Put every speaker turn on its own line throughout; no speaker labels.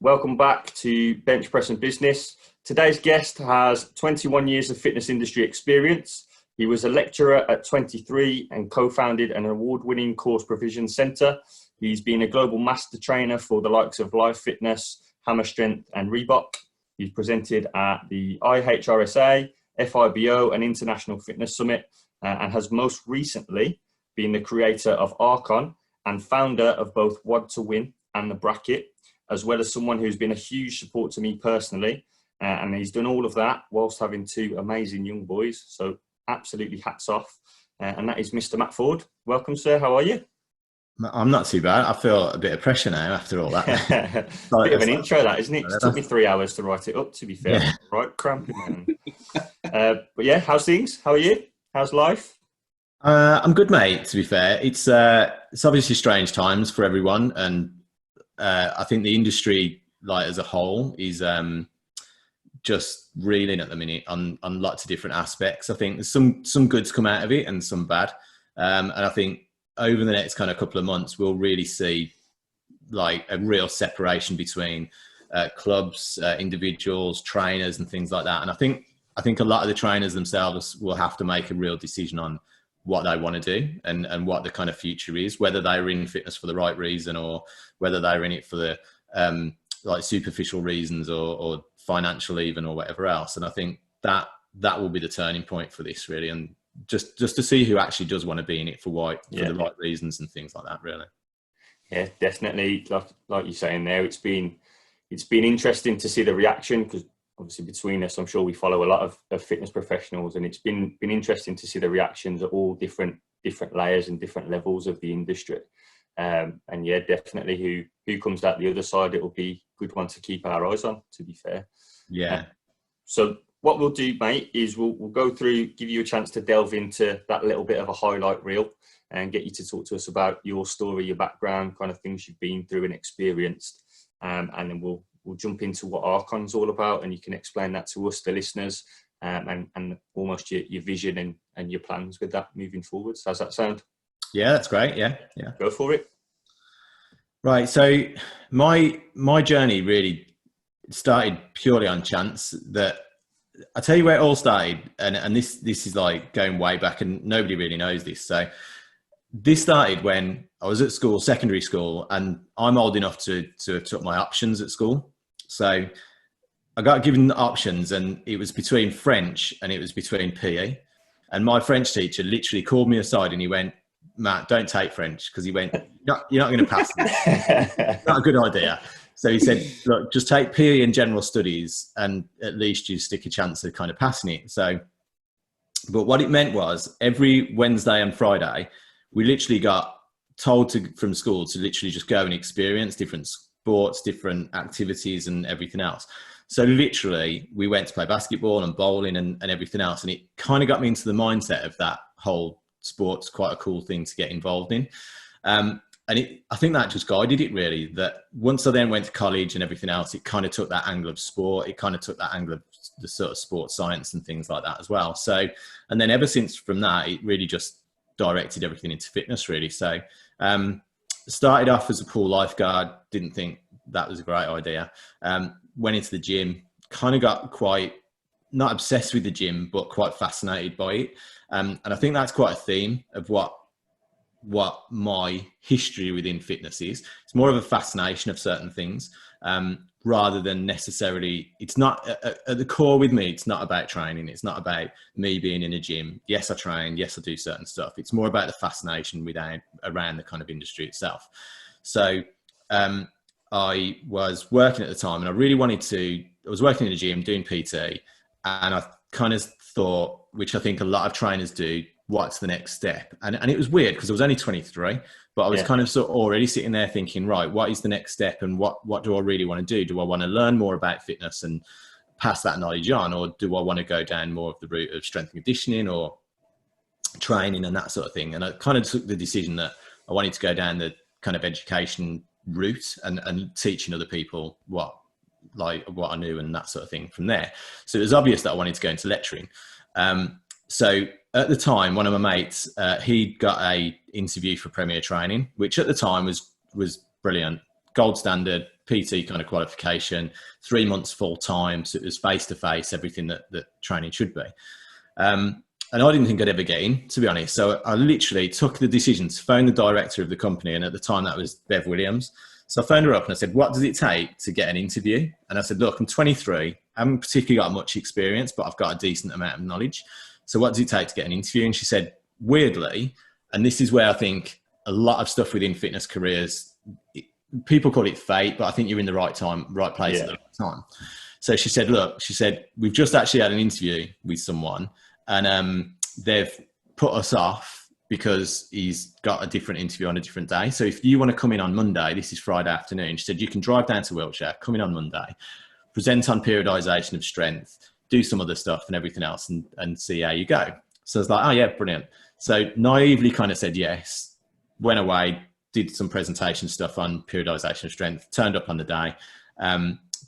Welcome back to Bench Press and Business. Today's guest has 21 years of fitness industry experience. He was a lecturer at 23 and co-founded an award-winning course provision centre. He's been a global master trainer for the likes of Live Fitness, Hammer Strength and Reebok. He's presented at the IHRSA, FIBO and International Fitness Summit and has most recently been the creator of Archon and founder of both WOD to Win and The Bracket, as well as someone who's been a huge support to me personally. And he's done all of that whilst having two amazing young boys. So absolutely hats off. And that is Mr. Matt Ford. Welcome, sir. How are you?
I'm not too bad. I feel a bit of pressure now after all that.
Bit of an intro, that, isn't it? It took me 3 hours to write it up, to be fair. Yeah. Right, cramping, man. But yeah, how's things? How are you? How's life?
I'm good, mate, to be fair. It's obviously strange times for everyone. And I think the industry, like as a whole, is just reeling at the minute on lots of different aspects. I think there's some goods come out of it and some bad. And I think over the next kind of couple of months, we'll really see like a real separation between clubs, individuals, trainers, and things like that. And I think a lot of the trainers themselves will have to make a real decision on what they want to do and what the kind of future is, whether they're in fitness for the right reason or whether they're in it for the like superficial reasons or financial even or whatever else. And I think that will be the turning point for this, really, and just to see who actually does want to be in it for the right reasons and things like that, really.
Yeah, definitely. Like you're saying there, it's been interesting to see the reaction, because obviously between us, I'm sure we follow a lot of fitness professionals, and it's been interesting to see the reactions at all different layers and different levels of the industry. And yeah, definitely who comes out the other side, it'll be a good one to keep our eyes on, to be fair.
Yeah.
So what we'll do, mate, is we'll go through, give you a chance to delve into that little bit of a highlight reel and get you to talk to us about your story, your background, kind of things you've been through and experienced. And then we'll jump into what Archon's all about, and you can explain that to us, the listeners, and almost your vision and your plans with that moving forwards. How's that sound?
Yeah, that's great. Yeah.
Go for it.
Right. So my journey really started purely on chance. That I'll tell you where it all started, and this is like going way back, and nobody really knows this. So this started when I was at school, secondary school, and I'm old enough to have took my options at school. So I got given the options, and it was between French and it was between PE. And my French teacher literally called me aside and he went, "Matt, don't take French," because he went, you're not going to pass this. Not a good idea. So he said, "Look, just take PE and general studies, and at least you stick a chance of kind of passing it." So, but what it meant was every Wednesday and Friday, we literally got told from school to literally just go and experience different sports, different activities and everything else. So literally we went to play basketball and bowling and everything else. And it kind of got me into the mindset of that whole sport's quite a cool thing to get involved in. I think that just guided it, really, that once I then went to college and everything else, it kind of took that angle of sport. It kind of took that angle of the sort of sports science and things like that as well. So, and then ever since from that, it really just directed everything into fitness, really. So started off as a pool lifeguard, didn't think that was a great idea. Went into the gym, kind of got quite, not obsessed with the gym, but quite fascinated by it. And I think that's quite a theme of what my history within fitness is. It's more of a fascination of certain things, rather than necessarily, it's not at the core with me. It's not about training. It's not about me being in a gym. Yes, I train. Yes, I do certain stuff. It's more about the fascination around the kind of industry itself. So, I was working at the time, and I was working in a gym doing PT, and I kind of thought, which I think a lot of trainers do, what's the next step? And it was weird because I was only 23, but I was kind of sort of already sitting there thinking, right, what is the next step, and what do I really want to do? Do I want to learn more about fitness and pass that knowledge on, or do I want to go down more of the route of strength and conditioning or training and that sort of thing? And I kind of took the decision that I wanted to go down the kind of education route and teaching other people what I knew and that sort of thing from there. So it was obvious that I wanted to go into lecturing. So at the time, one of my mates, he'd got a interview for Premier Training, which at the time was brilliant, gold standard, PT kind of qualification, 3 months full time. So it was face to face, everything that training should be. And I didn't think I'd ever get in, to be honest. So I literally took the decision to phone the director of the company. And at the time that was Bev Williams. So I phoned her up and I said, what does it take to get an interview? And I said, look, I'm 23. I haven't particularly got much experience, but I've got a decent amount of knowledge. So what does it take to get an interview? And she said, weirdly, and this is where I think a lot of stuff within fitness careers, people call it fate, but I think you're in the right time, right place at the right time. So she said, look, we've just actually had an interview with someone and they've put us off because he's got a different interview on a different day. So if you want to come in on Monday, this is Friday afternoon, she said, you can drive down to Wiltshire, come in on Monday, present on periodization of strength, do some other stuff and everything else and see how you go. So I was like, oh yeah, brilliant. So naively kind of said yes, went away, did some presentation stuff on periodization of strength, turned up on the day,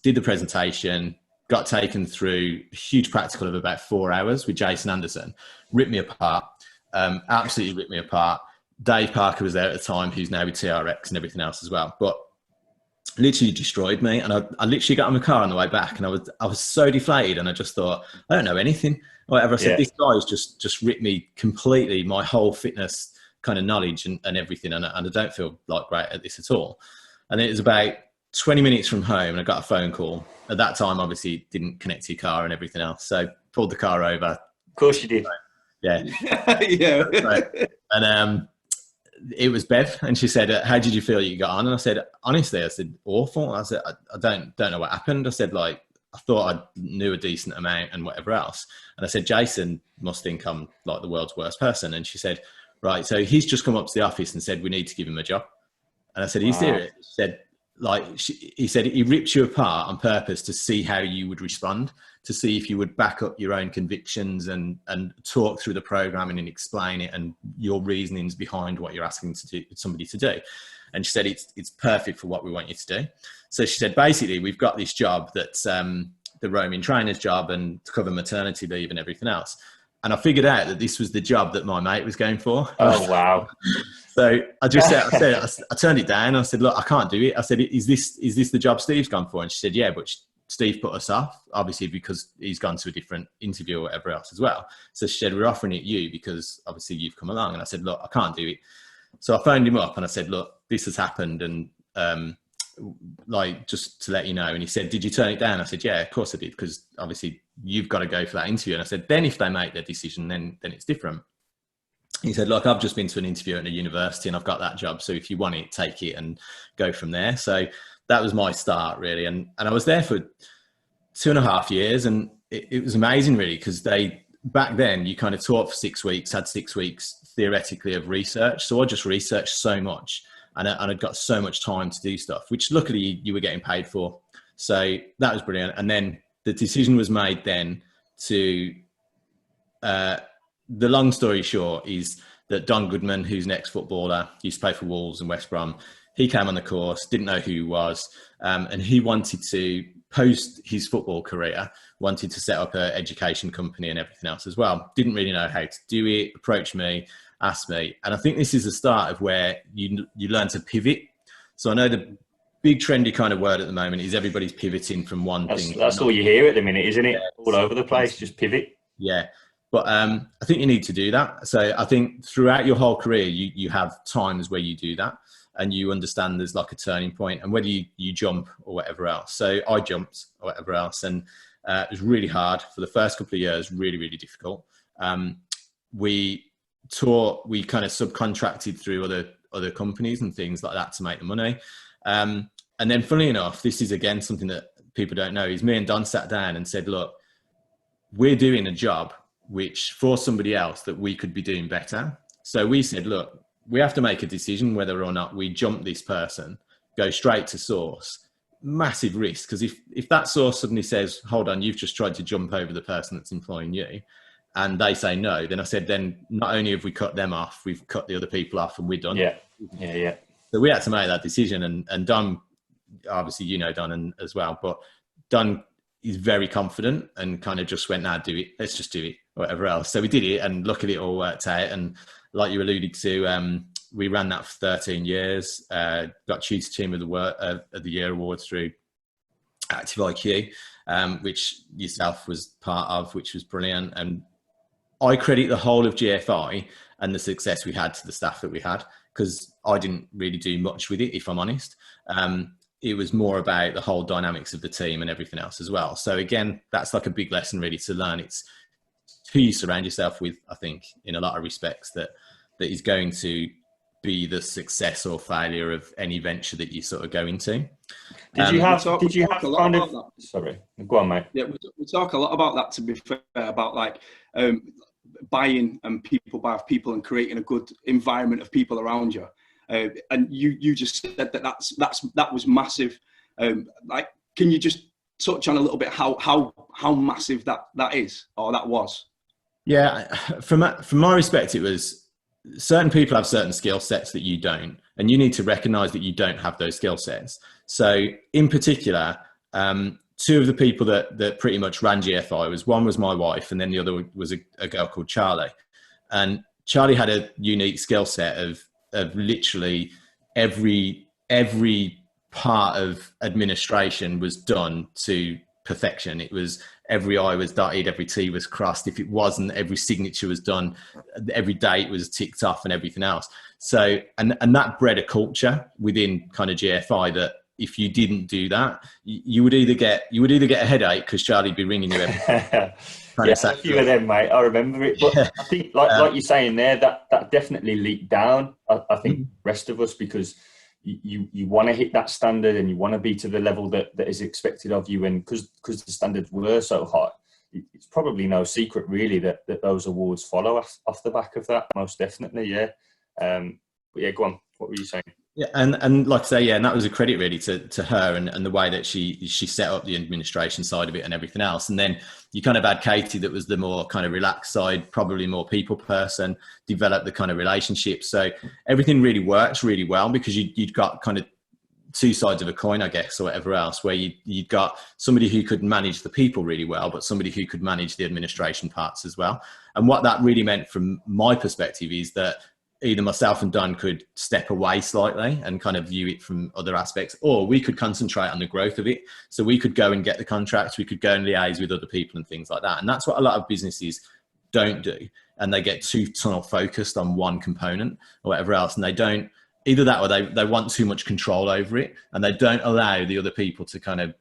did the presentation, got taken through a huge practical of about 4 hours with Jason Anderson, ripped me apart, absolutely ripped me apart. Dave Parker was there at the time, who's now with TRX and everything else as well, but literally destroyed me. And I literally got in my car on the way back and I was so deflated and I just thought, I don't know anything. Whatever. I said, this guy's just ripped me completely, my whole fitness kind of knowledge and everything. And I don't feel like great at this at all. And it was about 20 minutes from home and I got a phone call. At that time, obviously, it didn't connect to your car and everything else. So pulled the car over.
Of course you did.
Yeah.
Yeah.
And it was Bev. And she said, how did you feel you got on? And I said, honestly, I said, awful. I said, I don't know what happened. I said, like, I thought I knew a decent amount and whatever else. And I said, Jason must think I'm like the world's worst person. And she said, right, so he's just come up to the office and said, we need to give him a job. And I said, are you serious? She said, he said he rips you apart on purpose to see how you would respond, to see if you would back up your own convictions and talk through the programming and explain it and your reasonings behind what you're asking somebody to do. And she said, it's perfect for what we want you to do. So she said, basically, we've got this job that's the roaming trainer's job and to cover maternity leave and everything else. And I figured out that this was the job that my mate was going for.
Oh, wow.
So I turned it down. I said, look, I can't do it. I said, is this the job Steve's gone for? And she said, yeah, but Steve put us off, obviously, because he's gone to a different interview or whatever else as well. So she said, we're offering it you because obviously you've come along. And I said, look, I can't do it. So I phoned him up and I said, look, this has happened. And like, just to let you know. And he said, did you turn it down? I said, yeah, of course I did. Because obviously you've got to go for that interview. And I said, then if they make their decision, then it's different. He said, look, I've just been to an interview at a university and I've got that job. So if you want it, take it and go from there. So that was my start really. And I was there for 2.5 years and it was amazing really, because back then you kind of taught for 6 weeks, had 6 weeks theoretically of research. So I just researched so much and I'd got so much time to do stuff, which luckily you were getting paid for. So that was brilliant. And then the decision was made then to, the long story short is that Don Goodman, who's an ex-footballer, used to play for Wolves and West Brom, he came on the course, didn't know who he was, and he wanted to, post his football career, wanted to set up an education company and everything else as well. Didn't really know how to do it, approached me, asked me, and I think this is the start of where you learn to pivot. So I know the big trendy kind of word at the moment is everybody's pivoting from one thing.
That's all you hear at the minute, isn't it? Yeah, all over the place, just pivot.
Yeah. But I think you need to do that. So I think throughout your whole career, you have times where you do that and you understand there's like a turning point and whether you jump or whatever else. So I jumped or whatever else. And it was really hard for the first couple of years, really, really difficult. We kind of subcontracted through other companies and things like that to make the money. And then funnily enough, this is again something that people don't know, is me and Don sat down and said, look, we're doing a job which for somebody else that we could be doing better. So we said, look, we have to make a decision whether or not we jump this person, go straight to source. Massive risk, because if that source suddenly says, hold on, you've just tried to jump over the person that's employing you, and they say no, then I said, then not only have we cut them off, we've cut the other people off and we're done.
Yeah.
So we had to make that decision. And Don, obviously, you know Don as well, but Don is very confident and kind of just went, do it. Let's just do it, whatever else. So we did it and luckily it all worked out. And like you alluded to, we ran that for 13 years, got Tutor Team of the Year award through Active IQ, which yourself was part of, which was brilliant. And I credit the whole of GFI and the success we had to the staff that we had, because I didn't really do much with it, if I'm honest. It was more about the whole dynamics of the team and everything else as well. So again, that's like a big lesson really to learn. It's who you surround yourself with, I think, in a lot of respects, that is going to be the success or failure of any venture that you sort of go into.
Did you have kind of, sorry, go on, mate.
Yeah, we talk a lot about that, to be fair, about like buying and people buy people and creating a good environment of people around you. And you just said that was massive. Like, can you just touch on a little bit how massive that is, or that was?
Yeah, from my respect, it was certain people have certain skill sets that you don't, and you need to recognize that you don't have those skill sets. So in particular, two of the people that pretty much ran GFI one was my wife, and then the other was a girl called Charlie. And Charlie had a unique skill set of literally every part of administration was done to perfection. It was every I was dotted, every T was crossed. If it wasn't, every signature was done, every date was ticked off and everything else. So, and that bred a culture within kind of GFI that if you didn't do that, you would either get a headache because Charlie'd be ringing you every
yeah, a few of them, mate. I remember it. But I think, like you're saying there, that definitely leaked down. I think rest of us, because you want to hit that standard and you want to be to the level that is expected of you, and because the standards were so high, it's probably no secret really that those awards follow off the back of that. Most definitely, yeah. But yeah, go on. What were you saying?
Yeah, and like I say, yeah, and that was a credit really to her and the way that she set up the administration side of it and everything else. And then you kind of had Katie, that was the more kind of relaxed side, probably more people person, developed the kind of relationships. So everything really works really well, because you'd got kind of two sides of a coin, I guess, or whatever else, where you'd got somebody who could manage the people really well, but somebody who could manage the administration parts as well. And what that really meant from my perspective is that either myself and Don could step away slightly and kind of view it from other aspects, or we could concentrate on the growth of it. So we could go and get the contracts, we could go and liaise with other people and things like that. And that's what a lot of businesses don't do. And they get too tunnel focused on one component or whatever else. And they don't, either that or they want too much control over it, and they don't allow the other people to kind of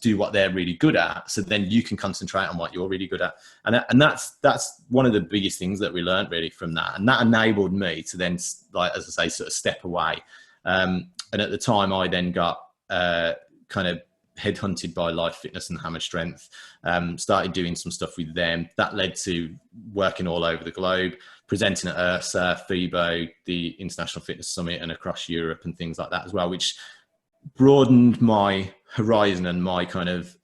do what they're really good at. So then you can concentrate on what you're really good at. And that's one of the biggest things that we learned really from that. And that enabled me to then, like, as I say, sort of step away. And at the time I then got kind of headhunted by Life Fitness and Hammer Strength, started doing some stuff with them. That led to working all over the globe, presenting at IRSA, FIBO, the International Fitness Summit, and across Europe and things like that as well, which broadened my horizon and my kind of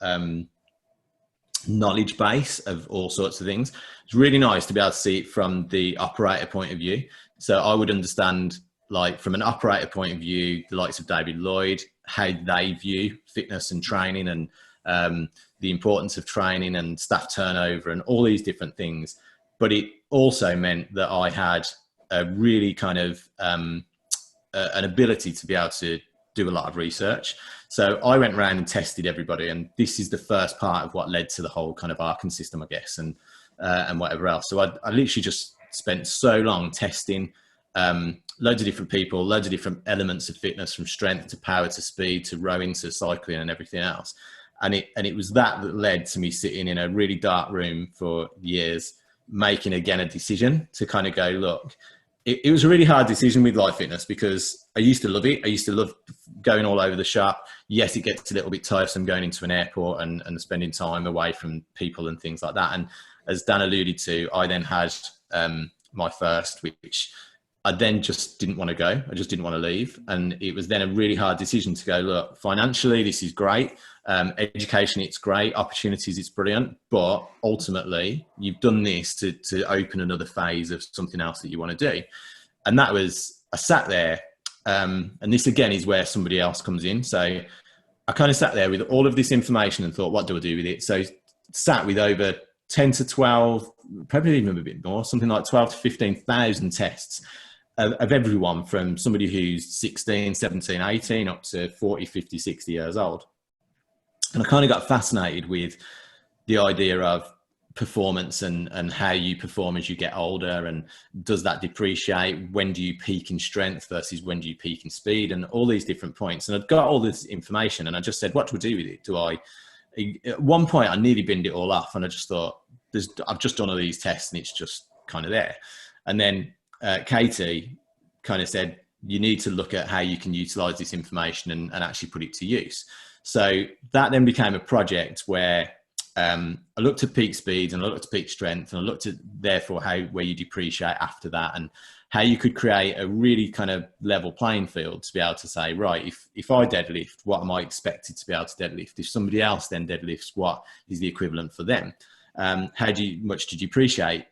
knowledge base of all sorts of things. It's really nice to be able to see it from the operator point of view. So I would understand, like, from an operator point of view, the likes of David Lloyd, how they view fitness and training, and the importance of training and staff turnover and all these different things. But it also meant that I had a really kind of an ability to be able to do a lot of research. So I went around and tested everybody, and this is the first part of what led to the whole kind of Archon system, I guess, and whatever else. So I literally just spent so long testing loads of different people, loads of different elements of fitness, from strength to power to speed to rowing to cycling and everything else. And it was that led to me sitting in a really dark room for years, making again a decision to kind of go, look, it was a really hard decision with Life Fitness, because I used to love it. I used to love going all over the shop. Yes, it gets a little bit tiresome going into an airport and spending time away from people and things like that. And as Dan alluded to, I then had my first, which I then just didn't want to go. I just didn't want to leave. And it was then a really hard decision to go, look, financially, this is great. Education, it's great. Opportunities, it's brilliant. But ultimately, you've done this to open another phase of something else that you want to do. And that was, I sat there, and this again is where somebody else comes in. So I kind of sat there with all of this information and thought, what do I do with it? So sat with over 10 to 12, probably even a bit more, something like 12 to 15,000 tests. of everyone from somebody who's 16, 17, 18 up to 40, 50, 60 years old. And I kind of got fascinated with the idea of performance and how you perform as you get older, and does that depreciate? When do you peak in strength versus when do you peak in speed, and all these different points. And I'd got all this information and I just said, what do I do with it? At one point I nearly binned it all off, and I just thought, I've just done all these tests and it's just kind of there. And then Katie kind of said, you need to look at how you can utilize this information and actually put it to use. So that then became a project where I looked at peak speeds and I looked at peak strength, and I looked at therefore where you depreciate after that, and how you could create a really kind of level playing field to be able to say, right, if I deadlift, what am I expected to be able to deadlift? If somebody else then deadlifts, what is the equivalent for them? How much do you depreciate?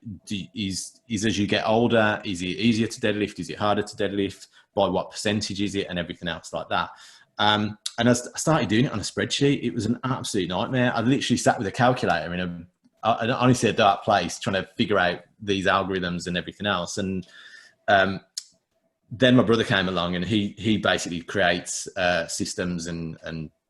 Is as you get older, is it easier to deadlift? Is it harder to deadlift? By what percentage is it? And everything else like that. And I started doing it on a spreadsheet. It was an absolute nightmare. I literally sat with a calculator in honestly a dark place trying to figure out these algorithms and everything else. And then my brother came along, and he basically creates systems and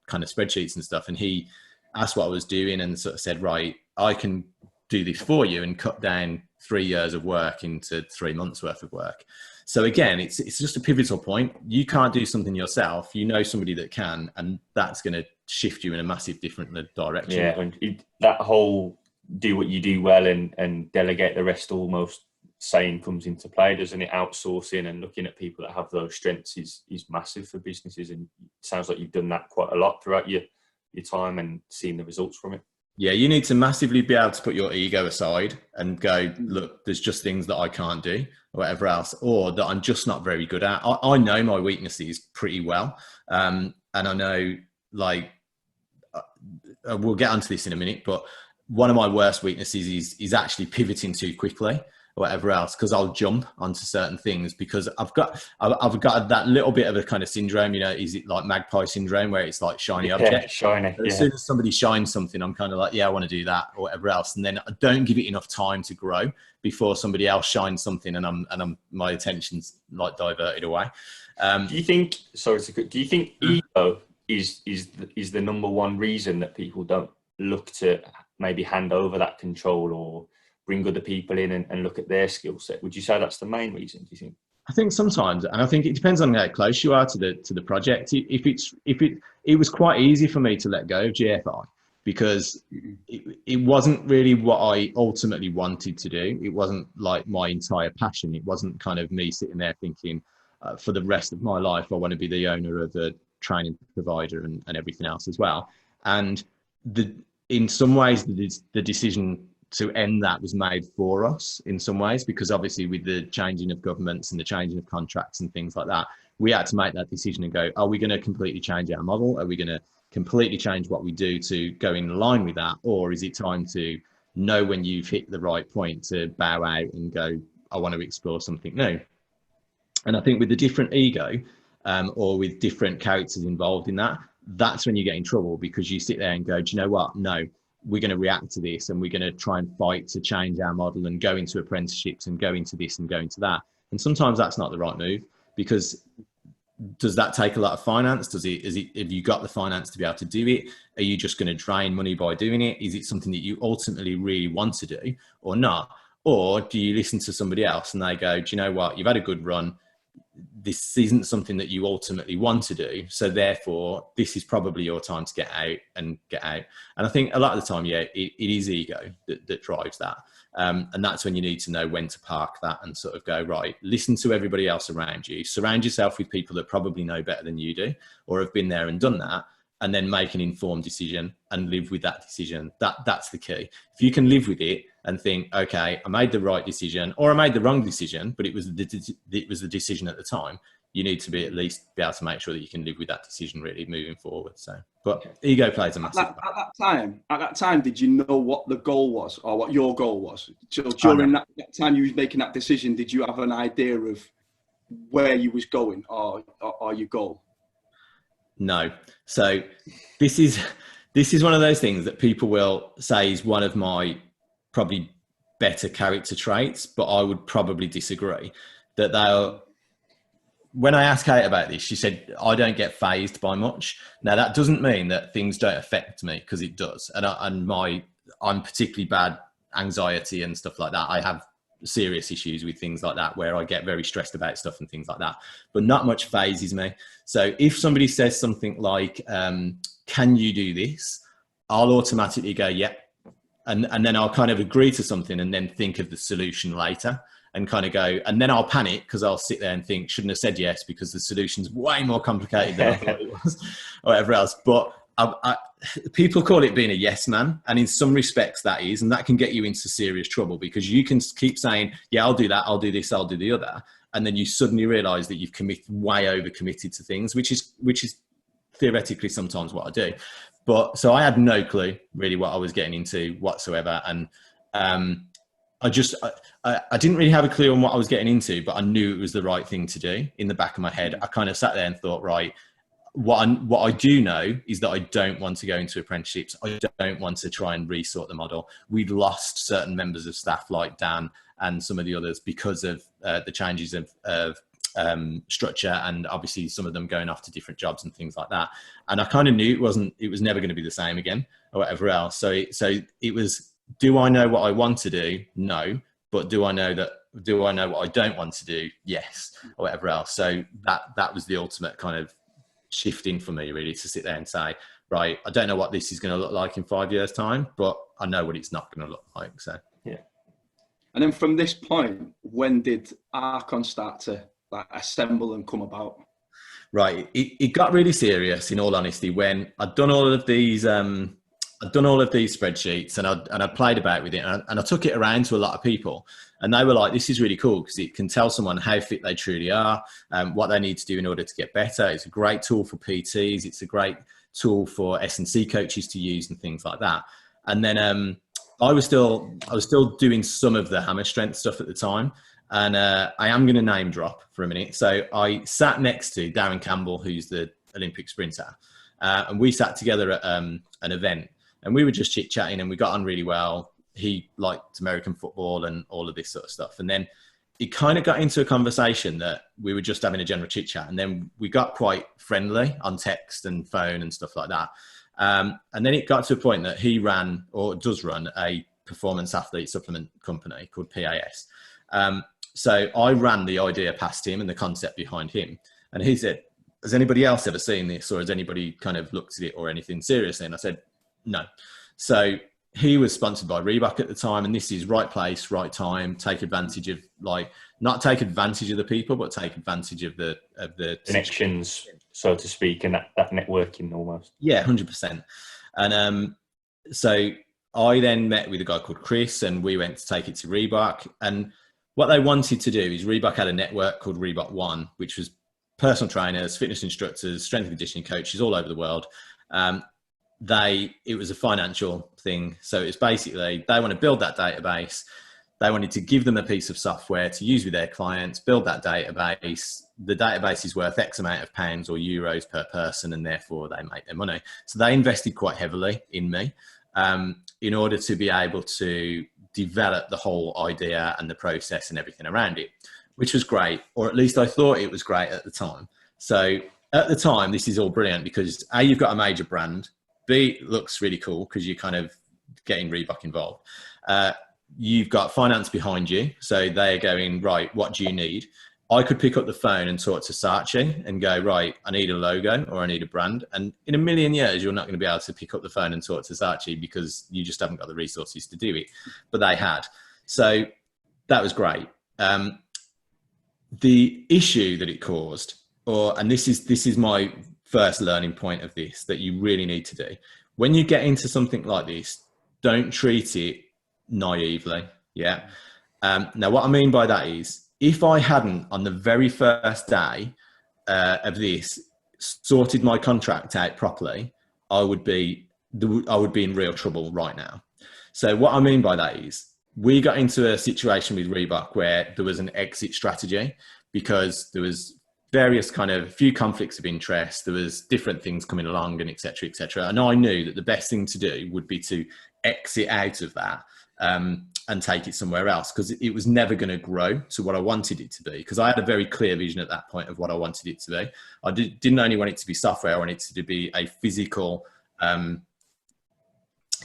kind of spreadsheets and stuff. And he asked what I was doing and sort of said, right, I can do this for you and cut down 3 years of work into 3 months worth of work. So again, it's just a pivotal point. You can't do something yourself. You know somebody that can, and that's going to shift you in a massive different direction.
Yeah, and that whole do what you do well and delegate the rest almost saying comes into play, doesn't it? Outsourcing and looking at people that have those strengths is massive for businesses, and it sounds like you've done that quite a lot throughout your time and seen the results from it.
Yeah, you need to massively be able to put your ego aside and go, look, there's just things that I can't do or whatever else, or that I'm just not very good at. I know my weaknesses pretty well. And I know, like, we'll get onto this in a minute, but one of my worst weaknesses is actually pivoting too quickly or whatever else, because I'll jump onto certain things because I've got that little bit of a kind of syndrome, you know, is it like magpie syndrome where it's like shiny object?
Shiny.
As soon as somebody shines something, I'm kind of like, yeah, I want to do that or whatever else. And then I don't give it enough time to grow before somebody else shines something and my attention's like diverted away.
Do you think ego is the number one reason that people don't look to maybe hand over that control or bring other people in and look at their skill set? Would you say that's the main reason, do you think?
I think sometimes, and I think it depends on how close you are to the project. It was quite easy for me to let go of GFI because it wasn't really what I ultimately wanted to do. It wasn't like my entire passion. It wasn't kind of me sitting there thinking for the rest of my life, I want to be the owner of a training provider and everything else as well. And in some ways, the decision to end that was made for us in some ways, because obviously with the changing of governments and the changing of contracts and things like that, we had to make that decision and go, are we going to completely change our model? Are we going to completely change what we do to go in line with that? Or is it time to know when you've hit the right point to bow out and go, I want to explore something new? And I think with the different ego or with different characters involved in that, that's when you get in trouble, because you sit there and go, do you know what? No, we're going to react to this and we're going to try and fight to change our model and go into apprenticeships and go into this and go into that. And sometimes that's not the right move, because does that take a lot of finance? Have you got the finance to be able to do it? Are you just going to drain money by doing it? Is it something that you ultimately really want to do or not? Or do you listen to somebody else and they go, do you know what? You've had a good run. This isn't something that you ultimately want to do. So therefore, this is probably your time to get out. And I think a lot of the time, yeah, it is ego that drives that. And that's when you need to know when to park that and sort of go, right, listen to everybody else around you. Surround yourself with people that probably know better than you do or have been there and done that. And then make an informed decision and live with that decision. That's the key. If you can live with it and think, okay, I made the right decision or I made the wrong decision, but it was the decision at the time, you need to at least be able to make sure that you can live with that decision really moving forward. So, but ego plays a massive part.
At that time, did you know what the goal was or what your goal was? So during that time you was making that decision, did you have an idea of where you was going or your goal?
No. So this is one of those things that people will say is one of my probably better character traits, but I would probably disagree that when I asked Kate about this, she said, I don't get phased by much. Now, that doesn't mean that things don't affect me, because it does. And I'm particularly bad anxiety and stuff like that. I have serious issues with things like that, where I get very stressed about stuff and things like that, but not much phases me. So if somebody says something like, can you do this? I'll automatically go, yeah. And then I'll kind of agree to something and then think of the solution later, and kind of go, and then I'll panic because I'll sit there and think, shouldn't have said yes because the solution's way more complicated than I thought it was, or whatever else. But people call it being a yes man, and in some respects that is, and that can get you into serious trouble, because you can keep saying, yeah, I'll do that, I'll do this, I'll do the other, and then you suddenly realize that you've way over committed to things, which is theoretically sometimes what I do. But so I had no clue really what I was getting into whatsoever, and I didn't really have a clue on what I was getting into, but I knew it was the right thing to do in the back of my head. I kind of sat there and thought, right, what I do know is that I don't want to go into apprenticeships. I don't want to try and resort the model. We'd lost certain members of staff like Dan and some of the others because of the changes of structure, and obviously some of them going off to different jobs and things like that. And I kind of knew it was never going to be the same again, or whatever else. So it was, do I know what I want to do? No. But do I know what I don't want to do? Yes, or whatever else. So that was the ultimate kind of shifting for me, really, to sit there and say, right, I don't know what this is going to look like in 5 years' time, but I know what it's not going to look like. So
yeah.
And then from this point, when did Archon start to like assemble and come about?
Right, it got really serious, in all honesty, when I'd done all of these spreadsheets, and I played about with it, and I took it around to a lot of people, and they were like, this is really cool because it can tell someone how fit they truly are, what they need to do in order to get better. It's a great tool for PTs. It's a great tool for S&C coaches to use and things like that. And then I was still doing some of the hammer strength stuff at the time. And I am going to name drop for a minute. So I sat next to Darren Campbell, who's the Olympic sprinter, and we sat together at an event. And we were just chit-chatting, and we got on really well. He liked American football and all of this sort of stuff. And then it kind of got into a conversation that we were just having a general chit-chat. And then we got quite friendly on text and phone and stuff like that. And then it got to a point that he ran, or does run, a performance athlete supplement company called PAS. So I ran the idea past him and the concept behind him. And he said, has anybody else ever seen this, or has anybody kind of looked at it or anything seriously? And I said, no. So he was sponsored by Reebok at the time, and this is right place, right time. Take advantage of, like, not take advantage of the people, but take advantage of the
connections, so to speak, and that networking almost.
Yeah, 100%. And so I then met with a guy called Chris, and we went to take it to Reebok. And what they wanted to do is, Reebok had a network called Reebok One, which was personal trainers, fitness instructors, strength and conditioning coaches all over the world. It was a financial thing. So it's basically, they want to build that database. They wanted to give them a piece of software to use with their clients, build that database. The database is worth X amount of pounds or euros per person, and therefore they make their money. So they invested quite heavily in me in order to be able to develop the whole idea and the process and everything around it, which was great, or at least I thought it was great at the time. So at the time, this is all brilliant because A, you've got a major brand. B, it looks really cool because you're kind of getting Reebok involved. You've got finance behind you. So they're going, right, what do you need? I could pick up the phone and talk to Saatchi and go, right, I need a logo or I need a brand. And in a million years, you're not going to be able to pick up the phone and talk to Saatchi because you just haven't got the resources to do it. But they had. So that was great. The issue that it caused, and this is my first learning point of this, that you really need to do. When you get into something like this, don't treat it naively. Yeah. Now, what I mean by that is, if I hadn't, on the very first day of this, sorted my contract out properly, I would be in real trouble right now. So what I mean by that is, we got into a situation with Reebok where there was an exit strategy because there was various kind of few conflicts of interest. There was different things coming along and et cetera, et cetera. And I knew that the best thing to do would be to exit out of that and take it somewhere else, because it was never going to grow to what I wanted it to be, because I had a very clear vision at that point of what I wanted it to be. I didn't only want it to be software, I wanted it to be a physical,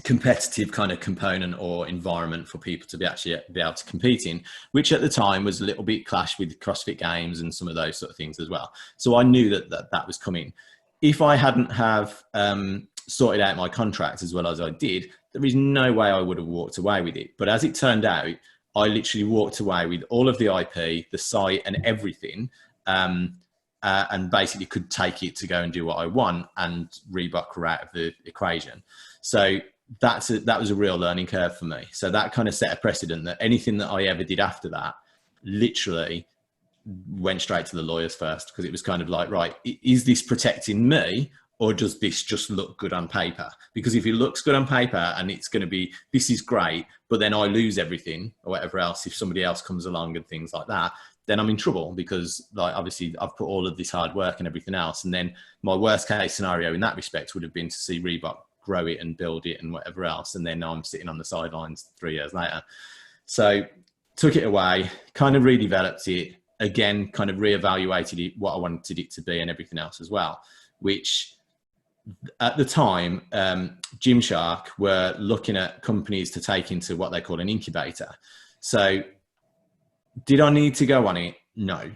competitive kind of component or environment for people to be able to compete in, which at the time was a little bit clash with CrossFit Games and some of those sort of things as well. So I knew that was coming. If I hadn't have sorted out my contract as well as I did, there is no way I would have walked away with it. But as it turned out, I literally walked away with all of the IP, the site and everything, and basically could take it to go and do what I want, and Reebok were out of the equation. So that was a real learning curve for me. So that kind of set a precedent that anything that I ever did after that literally went straight to the lawyers first, because it was kind of like, right, is this protecting me, or does this just look good on paper? Because if it looks good on paper and it's going to be, this is great, but then I lose everything or whatever else, if somebody else comes along and things like that, then I'm in trouble, because like, obviously I've put all of this hard work and everything else. And then my worst case scenario in that respect would have been to see Reebok grow it and build it and whatever else. And then I'm sitting on the sidelines 3 years later. So took it away, kind of redeveloped it again, kind of reevaluated it, what I wanted it to be and everything else as well, which at the time, Gymshark were looking at companies to take into what they call an incubator. So did I need to go on it? No.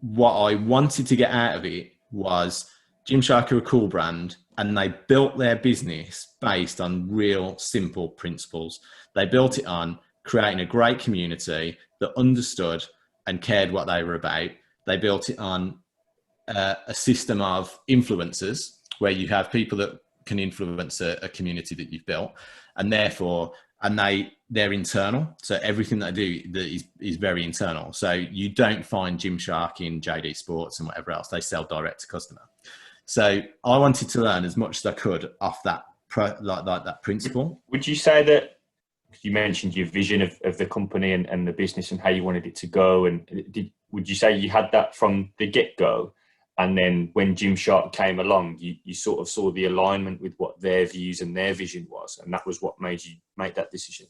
What I wanted to get out of it was Gymshark are a cool brand, and they built their business based on real simple principles. They built it on creating a great community that understood and cared what they were about. They built it on a system of influencers, where you have people that can influence a community that you've built, and therefore, they're internal. So everything they do is very internal. So you don't find Gymshark in JD Sports and whatever else. They sell direct to customer. So I wanted to learn as much as I could off that like that principle.
Would you say that, you mentioned your vision of the company and the business and how you wanted it to go, and would you say you had that from the get-go? And then when Gymshark came along, you sort of saw the alignment with what their views and their vision was, and that was what made you make that decision?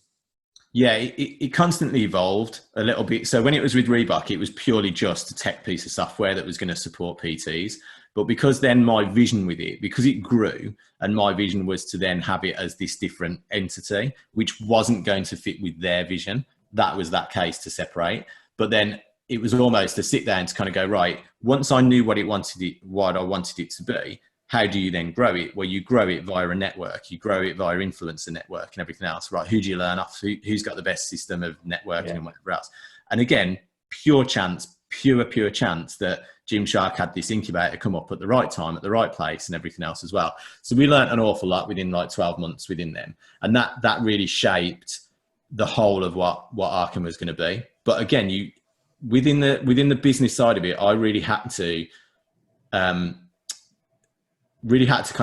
Yeah, it constantly evolved a little bit. So when it was with Reebok, it was purely just a tech piece of software that was going to support PTs. But because then my vision with it, because it grew, and my vision was to then have it as this different entity, which wasn't going to fit with their vision, that was that case to separate. But then it was almost to sit there and to kind of go, right, once I knew what I wanted it to be, how do you then grow it? Well, you grow it via a network, you grow it via influencer network and everything else, right? Who do you learn off? Who's got the best system of networking and whatever else? And again, pure chance that Gymshark had this incubator come up at the right time, at the right place and everything else as well. So we learned an awful lot within like 12 months within them. And that really shaped the whole of what Archon was going to be. But again, within the business side of it, I really had to kind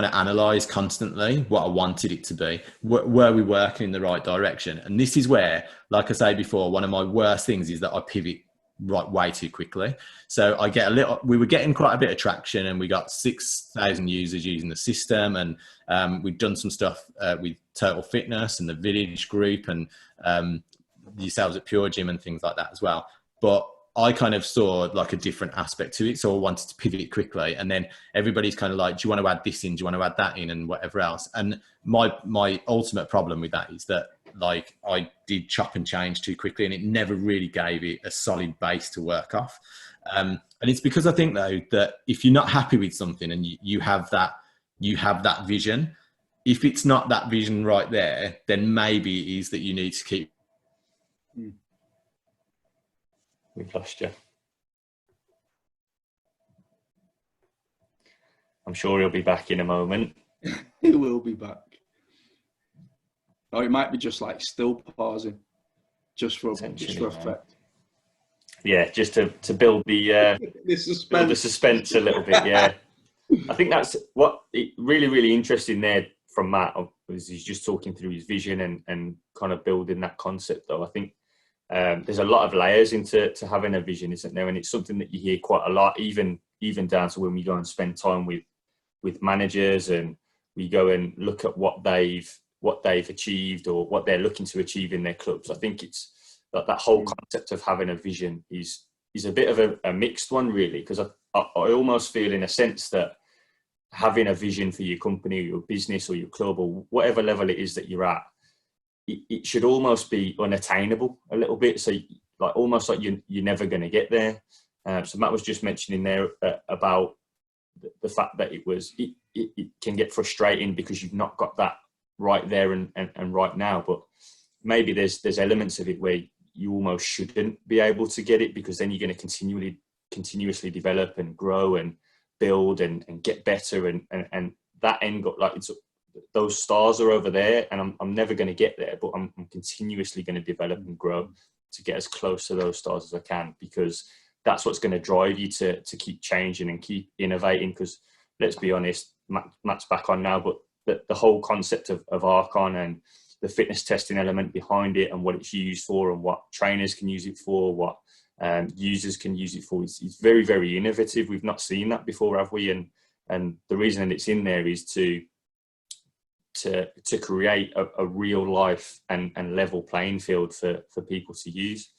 of analyze constantly what I wanted it to be. Were we working in the right direction? And this is where, like I say before, one of my worst things is that I pivot way too quickly. So we were getting quite a bit of traction, and we got 6,000 users using the system, and we'd done some stuff with Total Fitness and the Village Group and yourselves at Pure Gym and things like that as well. But I kind of saw like a different aspect to it. So I wanted to pivot quickly. And then everybody's kind of like, do you want to add this in? Do you want to add that in? And whatever else. And my ultimate problem with that is that like I did chop and change too quickly, and it never really gave it a solid base to work off. And it's because I think though, that if you're not happy with something and you have that vision, if it's not that vision right there, then maybe it is that you need to keep.
We've lost you. I'm sure he'll be back in a moment.
He will be back. Or it might be just like still pausing, just for effect.
Yeah, just to build the suspense a little bit. Yeah, I think that's what really interesting there from Matt. Was he's just talking through his vision and kind of building that concept. Though I think there's a lot of layers into having a vision, isn't there? And it's something that you hear quite a lot, even down to when we go and spend time with managers and we go and look at what they've what they've achieved or what they're looking to achieve in their clubs. I think it's that whole concept of having a vision is a bit of a mixed one, really, because I almost feel, in a sense, that having a vision for your company or your business or your club or whatever level it is that you're at, it should almost be unattainable a little bit. So like almost like you're never going to get there. So Matt was just mentioning there about the fact that it can get frustrating because you've not got that right there and right now. But maybe there's elements of it where you almost shouldn't be able to get it, because then you're going to continuously develop and grow and build and get better, and that end got like, it's those stars are over there, and I'm never going to get there, but I'm continuously going to develop and grow to get as close to those stars as I can, because that's what's going to drive you to keep changing and keep innovating. Because let's be honest, Matt's back on now, but the whole concept of Archon and the fitness testing element behind it and what it's used for and what trainers can use it for, what users can use it for, it's very, very innovative. We've not seen that before, have we? And the reason that it's in there is to create a real life and level playing field for people to use.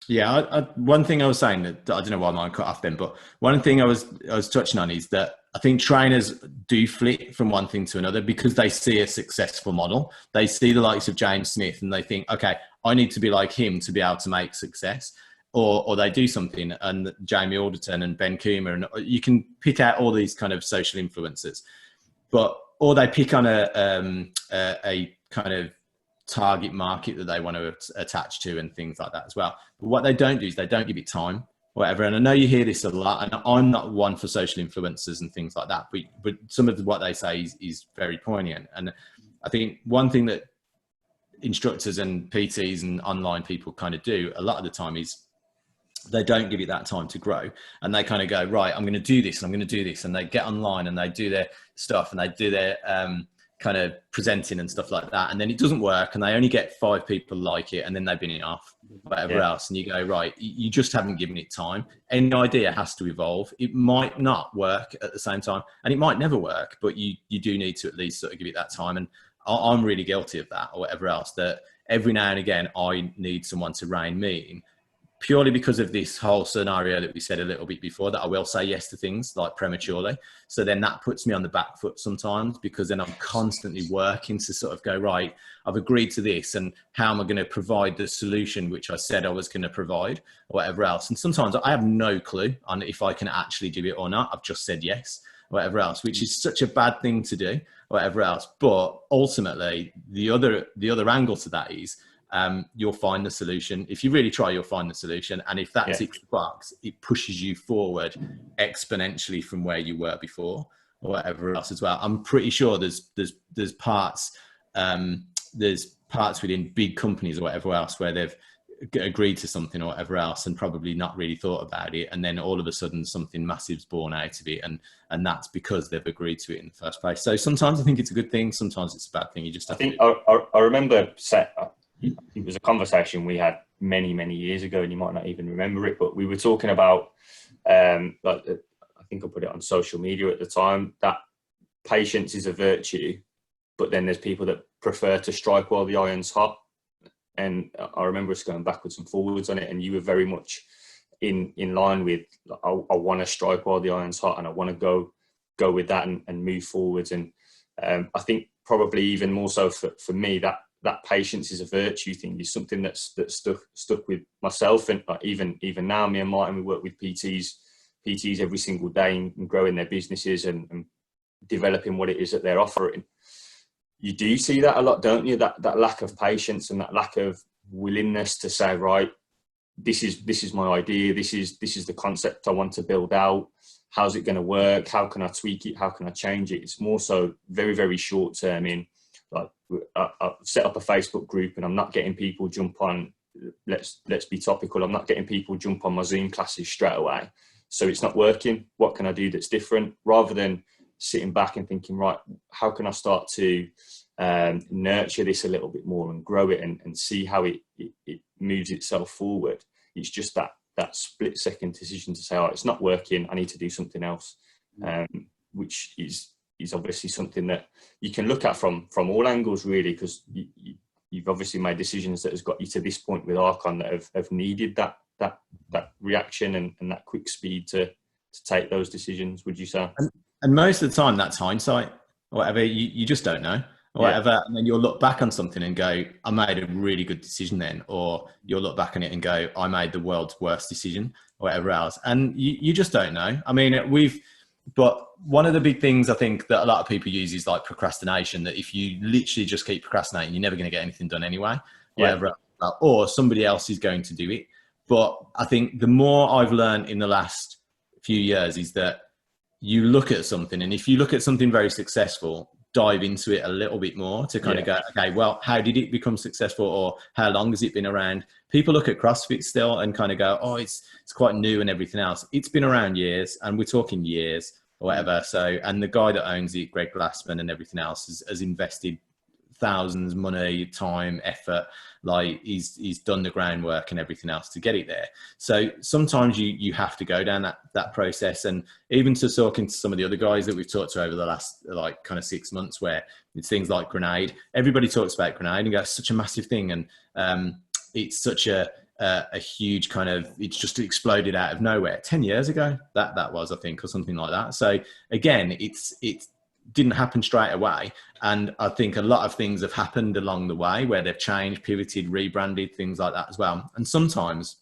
Yeah, one thing I was saying, that I don't know why mine cut off then, but one thing I was touching on is that I think trainers do flit from one thing to another because they see a successful model. They see the likes of James Smith and they think, okay, I need to be like him to be able to make success. Or they do something, and Jamie Alderton and Ben Coomer, and you can pick out all these kind of social influencers, or they pick on a kind of target market that they want to attach to and things like that as well. But what they don't do is they don't give it time, whatever. And I know you hear this a lot, and I'm not one for social influencers and things like that, but some of what they say is very poignant. And I think one thing that instructors and PTs and online people kind of do a lot of the time is they don't give it that time to grow, and they kind of go, right, I'm going to do this and I'm going to do this, and they get online and they do their stuff and they do their kind of presenting and stuff like that, and then it doesn't work and they only get 5 people like it, and then they've been it off, whatever else, and you go, right, you just haven't given it time. Any idea has to evolve. It might not work at the same time, and it might never work, but you do need to at least sort of give it that time. And I'm really guilty of that, or whatever else, that every now and again I need someone to rein me in, purely because of this whole scenario that we said a little bit before, that I will say yes to things like prematurely. So then that puts me on the back foot sometimes, because then I'm constantly working to sort of go, right, I've agreed to this, and how am I going to provide the solution which I said I was going to provide, or whatever else. And sometimes I have no clue on if I can actually do it or not. I've just said yes, whatever else, which is such a bad thing to do, whatever else. But ultimately, the other angle to that is, you'll find the solution. If you really try, you'll find the solution. And if that ticks the box, it pushes you forward exponentially from where you were before, or whatever else as well. I'm pretty sure there's parts within big companies or whatever else where they've agreed to something or whatever else and probably not really thought about it, and then all of a sudden something massive's born out of it, and that's because they've agreed to it in the first place. So sometimes I think it's a good thing, sometimes it's a bad thing. You just have
I remember it was a conversation we had many, many years ago, and you might not even remember it, but we were talking about, I think I put it on social media at the time, that patience is a virtue, but then there's people that prefer to strike while the iron's hot. And I remember us going backwards and forwards on it, and you were very much in line with, I want to strike while the iron's hot, and I want to go with that and move forwards. And I think probably even more so for me, that patience is a virtue thing is something that's stuck with myself. And even now, me and Martin, we work with PTs every single day and growing their businesses and developing what it is that they're offering. You do see that a lot, don't you? That lack of patience and that lack of willingness to say, right, this is my idea. This is the concept I want to build out. How's it going to work? How can I tweak it? How can I change it? It's more so very, very short term. Like I've set up a Facebook group and I'm not getting people jump on, let's be topical, I'm not getting people jump on my Zoom classes straight away. So it's not working. What can I do that's different? Rather than sitting back and thinking, right, how can I start to nurture this a little bit more and grow it and see how it moves itself forward. It's just that split second decision to say, oh, it's not working, I need to do something else, which is is obviously something that you can look at from all angles, really, because you've obviously made decisions that has got you to this point with Archon that have needed that reaction and that quick speed to take those decisions, would you say?
And most of the time that's hindsight or whatever. You just don't know or whatever. And then you'll look back on something and go, I made a really good decision then. Or you'll look back on it and go, I made the world's worst decision or whatever else. And you just don't know. I mean, but one of the big things I think that a lot of people use is like procrastination, that if you literally just keep procrastinating, you're never going to get anything done anyway, whatever, or somebody else is going to do it. But I think the more I've learned in the last few years is that you look at something, and if you look at something very successful, dive into it a little bit more to kind of go, okay, well, how did it become successful, or how long has it been around? People look at CrossFit still and kind of go, oh, it's quite new and everything else. It's been around years, and we're talking years or whatever. So, and the guy that owns it, Greg Glassman, and everything else has invested thousands, money, time, effort. Like he's done the groundwork and everything else to get it there. So sometimes you have to go down that process. And even to talking to some of the other guys that we've talked to over the last like kind of 6 months, where it's things like Grenade. Everybody talks about Grenade and goes, such a massive thing, and it's such a huge kind of, it's just exploded out of nowhere 10 years ago. That was, I think, or something like that. So again, it didn't happen straight away. And I think a lot of things have happened along the way where they've changed, pivoted, rebranded, things like that as well. And sometimes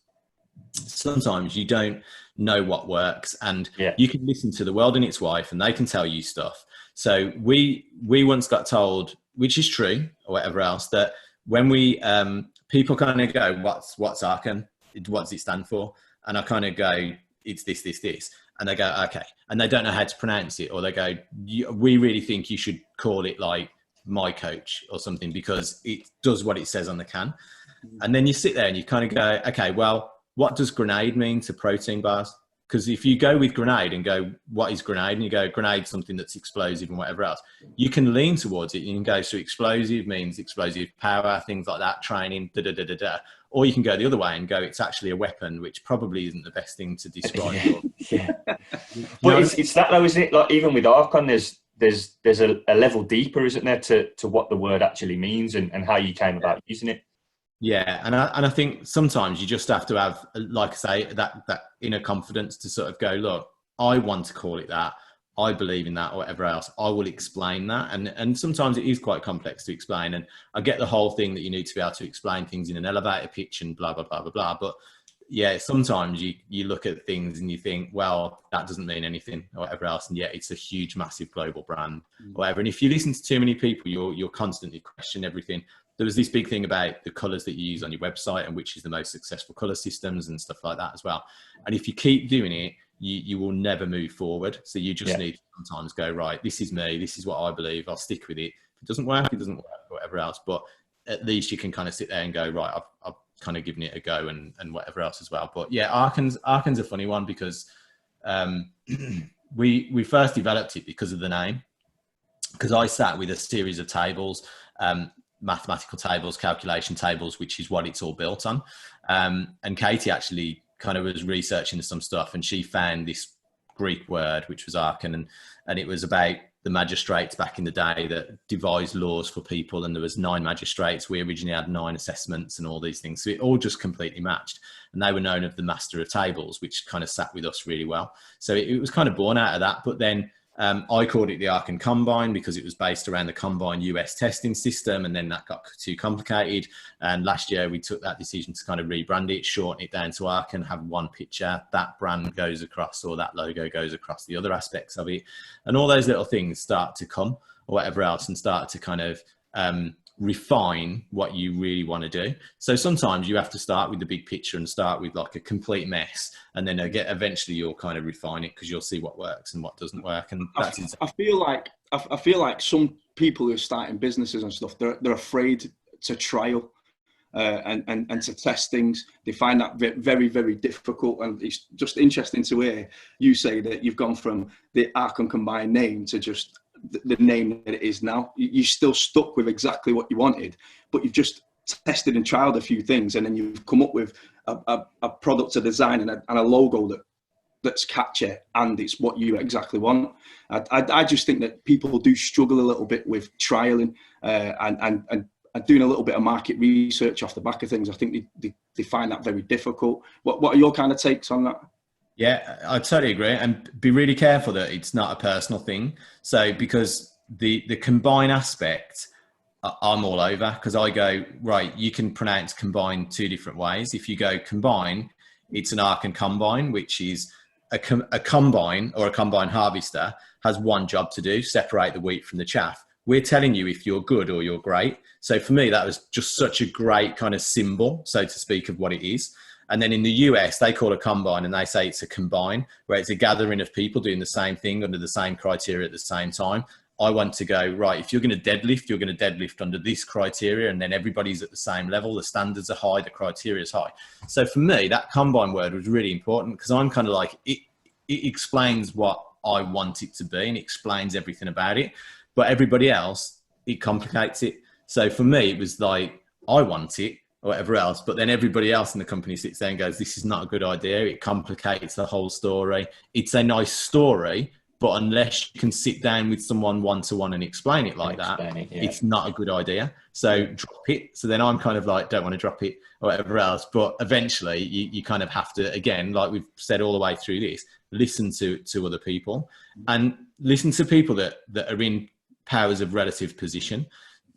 you don't know what works, and you can listen to the world and its wife and they can tell you stuff. So we once got told, which is true or whatever else, that when we, people kind of go, what's Archon? What does it stand for? And I kind of go, it's this. And they go, okay. And they don't know how to pronounce it. Or they go, we really think you should call it like My Coach or something, because it does what it says on the can. And then you sit there and you kind of go, okay, well, what does grenade mean to protein bars? Because if you go with grenade and go, what is grenade? And you go, grenade, something that's explosive and whatever else, you can lean towards it. You can go, so explosive means explosive power, things like that, training, Or you can go the other way and go, it's actually a weapon, which probably isn't the best thing to describe.
But it's that though, isn't it? Like even with Archon, there's a level deeper, isn't there, to what the word actually means and how you came about using it.
Yeah, and I think sometimes you just have to have, like I say, that inner confidence to sort of go, look, I want to call it that. I believe in that, or whatever else. I will explain that. And sometimes it is quite complex to explain. And I get the whole thing that you need to be able to explain things in an elevator pitch and blah, blah, blah, blah, blah. But yeah, sometimes you look at things and you think, well, that doesn't mean anything or whatever else. And yet it's a huge, massive global brand or whatever. And if you listen to too many people, you'll constantly question everything. There was this big thing about the colors that you use on your website and which is the most successful color systems and stuff like that as well. And if you keep doing it, you will never move forward. So you just need to sometimes go, right, this is me. This is what I believe. I'll stick with it. If it doesn't work, it doesn't work, or whatever else. But at least you can kind of sit there and go, right, I've kind of given it a go and whatever else as well. But yeah, Archon's a funny one because we first developed it because of the name. Because I sat with a series of tables, mathematical tables, calculation tables, which is what it's all built on. And Katie actually kind of was researching some stuff, and she found this Greek word, which was Archon, and it was about the magistrates back in the day that devised laws for people. And there was 9 magistrates. We originally had 9 assessments and all these things. So it all just completely matched. And they were known as the master of tables, which kind of sat with us really well. So it was kind of born out of that. But then I called it the Archon Combine because it was based around the Combine US testing system, and then that got too complicated. And last year we took that decision to kind of rebrand it, shorten it down to Archon, have one picture, that brand goes across, or that logo goes across the other aspects of it. And all those little things start to come, or whatever else, and start to kind of refine what you really want to do. So sometimes you have to start with the big picture and start with like a complete mess, and then eventually you'll kind of refine it because you'll see what works and what doesn't work. And that's
I feel like some people who are starting businesses and stuff, they're afraid to trial and to test things. They find that very, very difficult. And it's just interesting to hear you say that you've gone from the Archon Combined name to just the name that it is now. You still stuck with exactly what you wanted, but you've just tested and trialed a few things, and then you've come up with a product, a design, and a logo that that's catchy and it's what you exactly want. I just think that people do struggle a little bit with trialing and doing a little bit of market research off the back of things. I think they find that very difficult. What are your kind of takes on that?
Yeah, I totally agree, and be really careful that it's not a personal thing. So because the combine aspect, I'm all over, because I go, right, you can pronounce combine two different ways. If you go combine, it's an Archon combine, which is a combine or a combine harvester has one job to do: separate the wheat from the chaff. We're telling you if you're good or you're great. So for me, that was just such a great kind of symbol, so to speak, of what it is. And then in the US, they call a combine and they say it's a combine, where it's a gathering of people doing the same thing under the same criteria at the same time. I want to go, right, if you're going to deadlift, you're going to deadlift under this criteria, and then everybody's at the same level. The standards are high, the criteria is high. So for me, that combine word was really important, because I'm kind of like, it explains what I want it to be and explains everything about it. But everybody else, it complicates it. So for me, it was like, I want it, or whatever else, but then everybody else in the company sits there and goes, this is not a good idea. It complicates the whole story. It's a nice story, but unless you can sit down with someone one-to-one and explain it like that, it's not a good idea. So drop it. So then I'm kind of like, don't want to drop it or whatever else. But eventually you kind of have to, again, like we've said all the way through this, listen to other people, and listen to people that are in powers of relative position.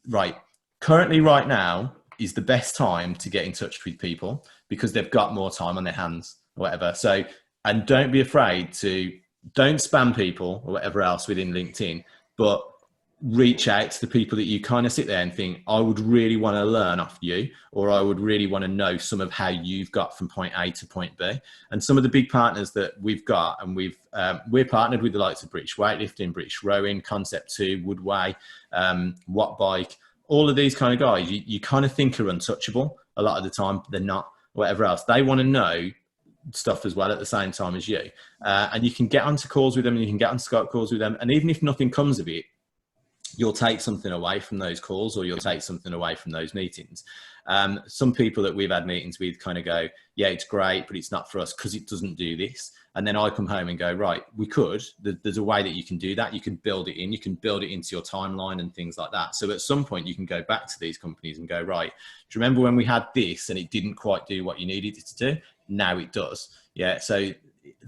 Right. Currently, right now, is the best time to get in touch with people, because they've got more time on their hands or whatever. So, and don't be afraid to, don't spam people or whatever else within LinkedIn, but reach out to the people that you kind of sit there and think, I would really want to learn off you, or I would really want to know some of how you've got from point A to point B. And some of the big partners that we've got, and we're partnered with the likes of British Weightlifting, British Rowing, Concept2, Woodway, Watt Bike, all of these kind of guys, you kind of think are untouchable. A lot of the time they're not, whatever else. They want to know stuff as well at the same time as you. And you can get onto calls with them, and you can get on Skype calls with them. And even if nothing comes of it, you'll take something away from those calls, or you'll take something away from those meetings. Some people that we've had meetings with kind of go, yeah, it's great, but it's not for us because it doesn't do this. And then I come home and go, right, there's a way that you can do that. You can build it in, you can build it into your timeline and things like that. So at some point you can go back to these companies and go, right, do you remember when we had this and it didn't quite do what you needed it to do? Now it does. Yeah. So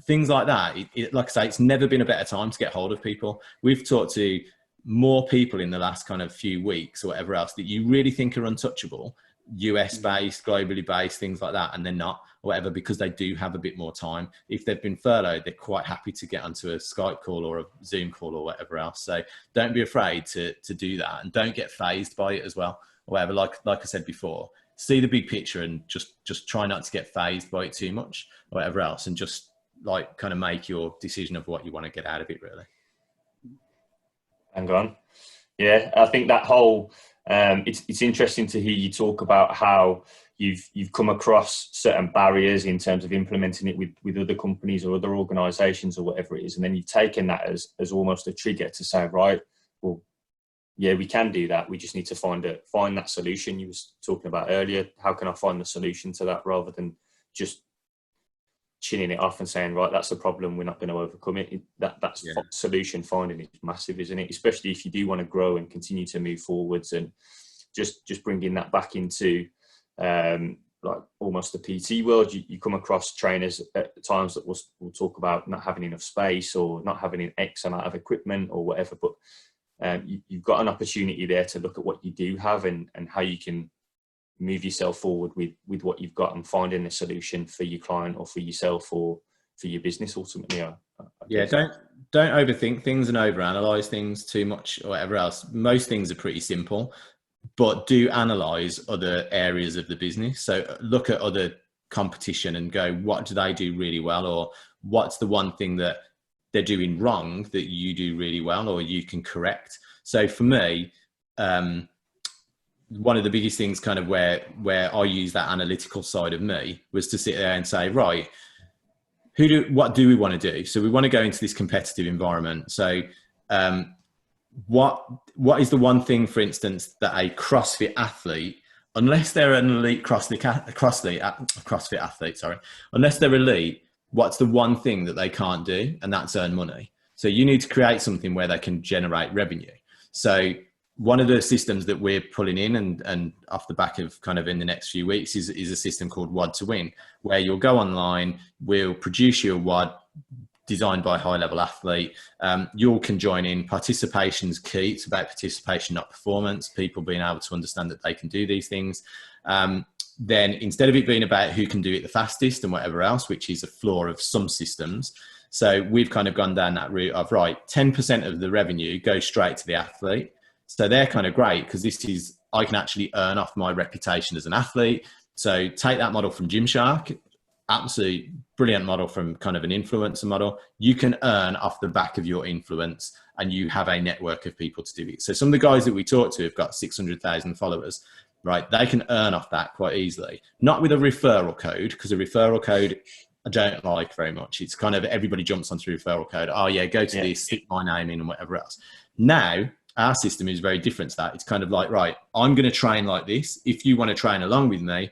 things like that, like I say, it's never been a better time to get hold of people. We've talked to more people in the last kind of few weeks or whatever else that you really think are untouchable, US based, globally based, things like that, and they're not, or whatever, because they do have a bit more time. If they've been furloughed, they're quite happy to get onto a Skype call or a Zoom call or whatever else. So don't be afraid to do that, and don't get phased by it as well, or whatever. Like I said before, see the big picture and just try not to get phased by it too much or whatever else, and just like kind of make your decision of what you want to get out of it, really.
Hang on. Yeah, I think that whole, it's interesting to hear you talk about how you've come across certain barriers in terms of implementing it with other companies or other organisations or whatever it is, and then you've taken that as almost a trigger to say, right, well, yeah, we can do that. We just need to find that solution you was talking about earlier. How can I find the solution to that, rather than just chinning it off and saying, right, that's the problem, we're not going to overcome it. That's solution finding is massive, isn't it? Especially if you do want to grow and continue to move forwards, and just bringing that back into like almost the PT world. You come across trainers at times that we'll talk about not having enough space or not having an X amount of equipment or whatever, but you've got an opportunity there to look at what you do have and how you can move yourself forward with what you've got, and finding a solution for your client or for yourself or for your business ultimately.
Yeah, don't overthink things and overanalyze things too much or whatever else. Most things are pretty simple, but do analyze other areas of the business. So look at other competition and go, what do they do really well, or what's the one thing that they're doing wrong that you do really well or you can correct. So for me, one of the biggest things kind of where I use that analytical side of me was to sit there and say, right, what do we want to do? So we want to go into this competitive environment. So what is the one thing, for instance, that a CrossFit athlete, unless they're an elite CrossFit athlete, unless they're elite, what's the one thing that they can't do? And that's earn money. So you need to create something where they can generate revenue. So one of the systems that we're pulling in and off the back of kind of in the next few weeks is a system called WOD to Win, where you'll go online, we'll produce you a WOD designed by a high level athlete. You all can join in. Participation's key. It's about participation, not performance. People being able to understand that they can do these things. Then instead of it being about who can do it the fastest and whatever else, which is a flaw of some systems. So we've kind of gone down that route of, right, 10% of the revenue goes straight to the athlete. So they're kind of great because this is, I can actually earn off my reputation as an athlete. So take that model from Gymshark, absolutely brilliant model from kind of an influencer model. You can earn off the back of your influence and you have a network of people to do it. So some of the guys that we talk to have got 600,000 followers, right? They can earn off that quite easily, not with a referral code, because a referral code I don't like very much. It's kind of everybody jumps onto a referral code. Oh yeah, go to this, stick my name in and whatever else. Now, our system is very different to that. It's kind of like, right, I'm going to train like this. If you want to train along with me,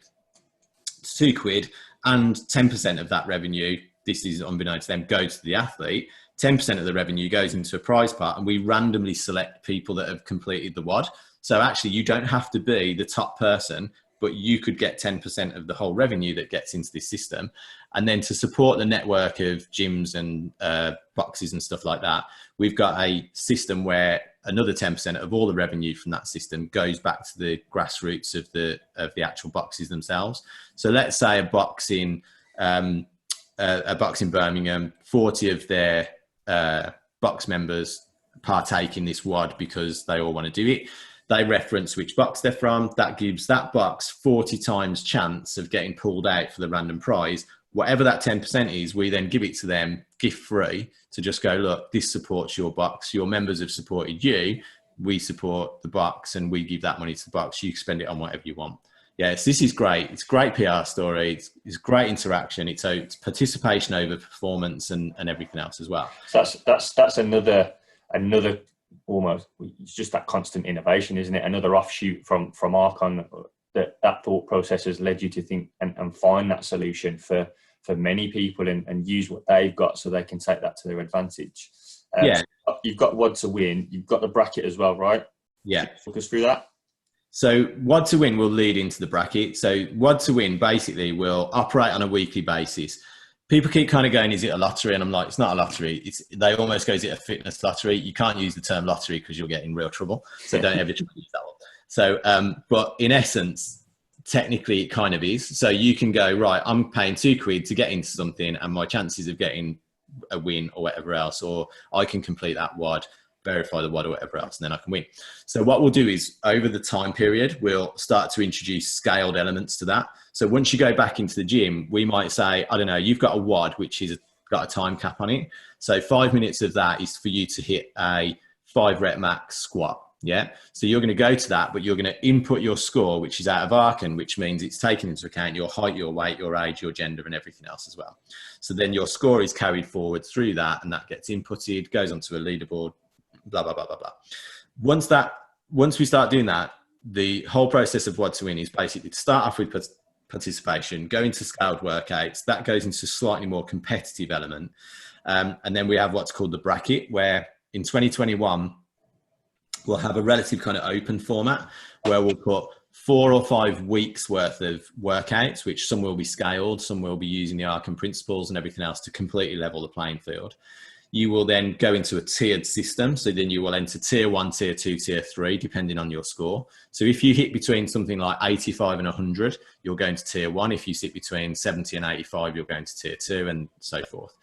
it's £2 and 10% of that revenue, this is unbeknownst to them, goes to the athlete. 10% of the revenue goes into a prize pot and we randomly select people that have completed the WOD. So actually you don't have to be the top person, but you could get 10% of the whole revenue that gets into this system. And then to support the network of gyms and boxes and stuff like that, we've got a system where another 10% of all the revenue from that system goes back to the grassroots of the actual boxes themselves. So let's say a box in Birmingham, 40 of their box members partake in this WOD because they all want to do it. They reference which box they're from. That gives that box 40 times chance of getting pulled out for the random prize. Whatever that 10% is, we then give it to them gift free to just go, look, this supports your box. Your members have supported you. We support the box and we give that money to the box. You can spend it on whatever you want. Yes, this is great. It's a great PR story. It's great interaction. It's participation over performance and everything else as well.
So that's another almost, it's just that constant innovation, isn't it? Another offshoot from Archon, that thought process has led you to think and find that solution for many people and use what they've got so they can take that to their advantage. So you've got WOD to Win, you've got the bracket as well, right?
Yeah.
Talk us through that.
So WOD to Win will lead into the bracket. So WOD to Win basically will operate on a weekly basis. People keep kind of going, is it a lottery? And I'm like, it's not a lottery. They almost go, is it a fitness lottery? You can't use the term lottery because you'll get in real trouble. So don't ever use that one. So, but in essence, technically it kind of is. So you can go, right, I'm paying £2 to get into something and my chances of getting a win or whatever else, or I can complete that WOD, verify the WOD or whatever else, and then I can win. So what we'll do is over the time period, we'll start to introduce scaled elements to that. So once you go back into the gym, we might say, I don't know, you've got a WOD, which is got a time cap on it. So 5 minutes of that is for you to hit a 5 rep max squat. Yeah. So you're going to go to that, but you're going to input your score, which is out of Archon, which means it's taken into account your height, your weight, your age, your gender, and everything else as well. So then your score is carried forward through that and that gets inputted, goes onto a leaderboard, blah, blah, blah, blah, blah. Once we start doing that, the whole process of WOD to Win is basically to start off with participation, go into scaled workouts. That goes into a slightly more competitive element. And then we have what's called the bracket, where in 2021, we'll have a relative kind of open format where we'll put 4 or 5 weeks worth of workouts, which some will be scaled, some will be using the Archon principles and everything else to completely level the playing field. You will then go into a tiered system. So then you will enter tier 1, tier 2, tier 3, depending on your score. So if you hit between something like 85 and 100, you'll go into tier 1. If you sit between 70 and 85, you'll go into tier 2 and so forth.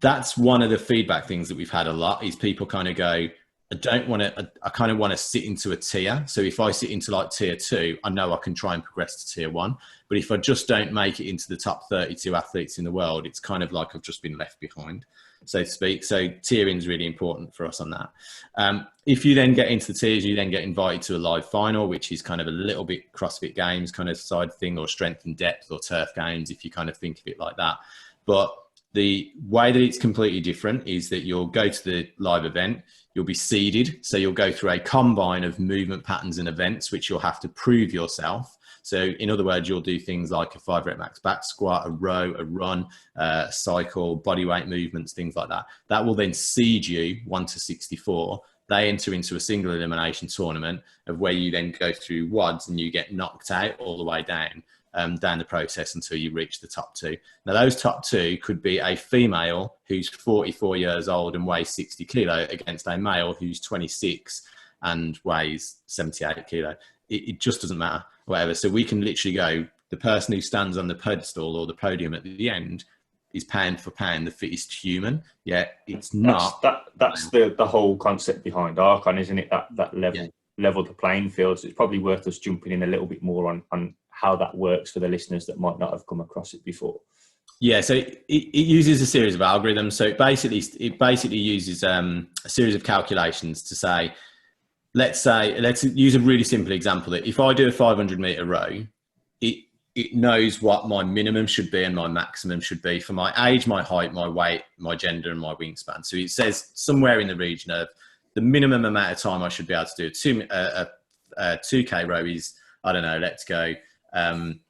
That's one of the feedback things that we've had a lot is people kind of go, I kind of want to sit into a tier. So if I sit into like tier 2, I know I can try and progress to tier 1. But if I just don't make it into the top 32 athletes in the world, it's kind of like I've just been left behind, so to speak. So tiering is really important for us on that. If you then get into the tiers, you then get invited to a live final, which is kind of a little bit CrossFit Games kind of side thing, or strength and depth, or turf games, if you kind of think of it like that. But the way that it's completely different is that you'll go to the live event, you'll be seeded. So you'll go through a combine of movement patterns and events, which you'll have to prove yourself. So in other words, you'll do things like a 5 rep max back squat, a row, a run, cycle, body weight movements, things like that. That will then seed you 1 to 64. They enter into a single elimination tournament of where you then go through WODs and you get knocked out all the way down the process until you reach the top 2. Now, those top 2 could be a female who's 44 years old and weighs 60 kilo against a male who's 26 and weighs 78 kilo. It just doesn't matter, whatever. So we can literally go, the person who stands on the pedestal or the podium at the end is pound for pound the fittest human. Yeah, it's not.
That's the whole concept behind Archon, isn't it? That level the playing field. So it's probably worth us jumping in a little bit more on how that works for the listeners that might not have come across it before.
Yeah, so it uses a series of algorithms. So it basically uses a series of calculations to say, let's use a really simple example that if I do a 500 meter row, it knows what my minimum should be and my maximum should be for my age, my height, my weight, my gender, and my wingspan. So it says somewhere in the region of the minimum amount of time I should be able to do a 2K row is, I don't know, let's go 10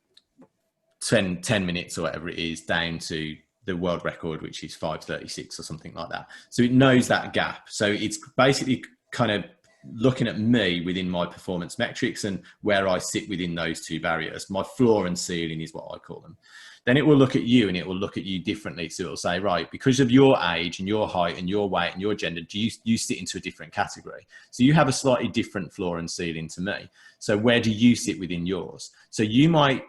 minutes or whatever it is, down to the world record, which is 5:36 or something like that. So it knows that gap. So it's basically kind of looking at me within my performance metrics and where I sit within those 2 barriers. My floor and ceiling is what I call them. Then it will look at you and it will look at you differently. So it'll say, right, because of your age and your height and your weight and your gender, you sit into a different category. So you have a slightly different floor and ceiling to me. So where do you sit within yours? So you might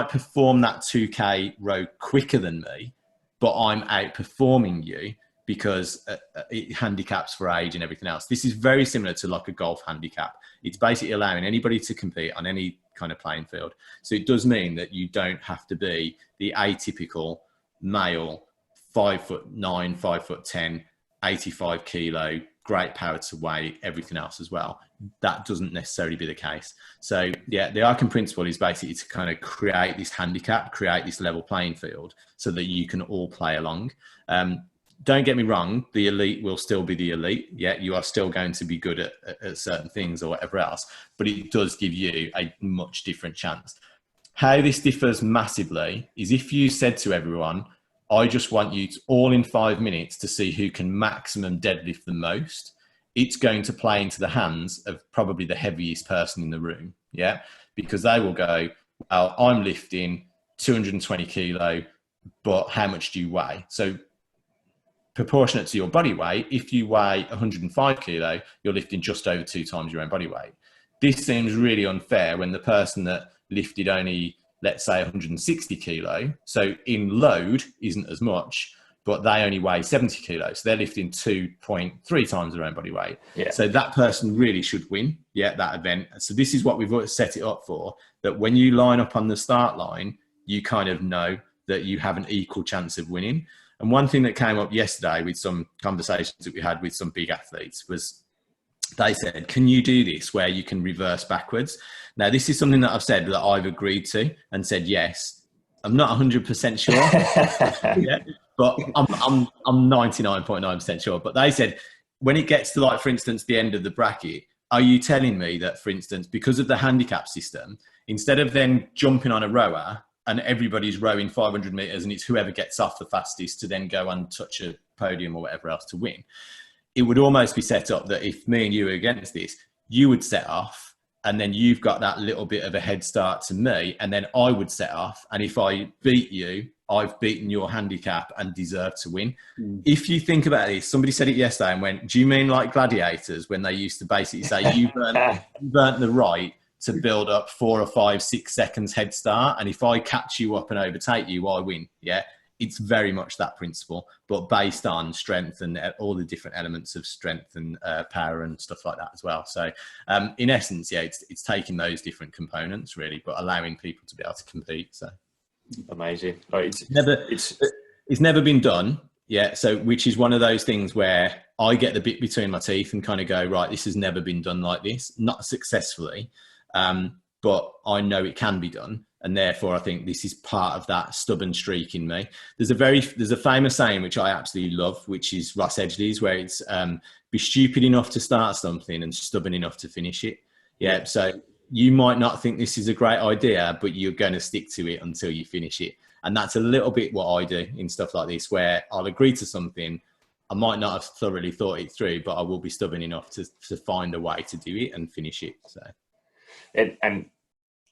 perform that 2K row quicker than me, but I'm outperforming you because it handicaps for age and everything else. This is very similar to like a golf handicap. It's basically allowing anybody to compete on any kind of playing field. So it does mean that you don't have to be the atypical male, 5'9", 5'10", 85 kilo, great power to weight, everything else as well. That doesn't necessarily be the case. So yeah, the Archon principle is basically to kind of create this handicap, create this level playing field so that you can all play along. Don't get me wrong, the elite will still be the elite. Yeah, you are still going to be good at certain things or whatever else, but it does give you a much different chance. How this differs massively is if you said to everyone, I just want you to, all in 5 minutes to see who can maximum deadlift the most, it's going to play into the hands of probably the heaviest person in the room. Yeah, because they will go, well, I'm lifting 220 kilo, but how much do you weigh? So proportionate to your body weight, if you weigh 105 kilo, you're lifting just over 2 times your own body weight. This seems really unfair when the person that lifted only, let's say 160 kilo, so in load isn't as much, but they only weigh 70 kilos. So they're lifting 2.3 times their own body weight. Yeah. So that person really should win, that event. So this is what we've set it up for, that when you line up on the start line, you kind of know that you have an equal chance of winning. And one thing that came up yesterday with some conversations that we had with some big athletes was they said, can you do this where you can reverse backwards? Now, this is something that I've said that I've agreed to and said, yes. I'm not 100% sure, but I'm 99.9% sure. But they said, when it gets to, like, for instance, the end of the bracket, are you telling me that, for instance, because of the handicap system, instead of then jumping on a rower and everybody's rowing 500 meters and it's whoever gets off the fastest to then go and touch a podium or whatever else to win, it would almost be set up that if me and you were against this, you would set off and then you've got that little bit of a head start to me, and then I would set off. And if I beat you, I've beaten your handicap and deserve to win. If you think about this, somebody said it yesterday and went, do you mean like gladiators when they used to basically say you burnt the right to build up 4 or 5, 6 seconds head start, and if I catch you up and overtake you, I win? Yeah, it's very much that principle, but based on strength and all the different elements of strength and power and stuff like that as well. So in essence, it's taking those different components really, but allowing people to be able to compete. So
amazing.
It's never been done. Yeah. So, which is one of those things where I get the bit between my teeth and kind of go, right, this has never been done like this, not successfully. But I know it can be done. And therefore, I think this is part of that stubborn streak in me. There's a famous saying, which I absolutely love, which is Ross Edgley's, where it's be stupid enough to start something and stubborn enough to finish it. Yeah. So you might not think this is a great idea, but you're going to stick to it until you finish it. And that's a little bit what I do in stuff like this, where I'll agree to something. I might not have thoroughly thought it through, but I will be stubborn enough to find a way to do it and finish it. So,
and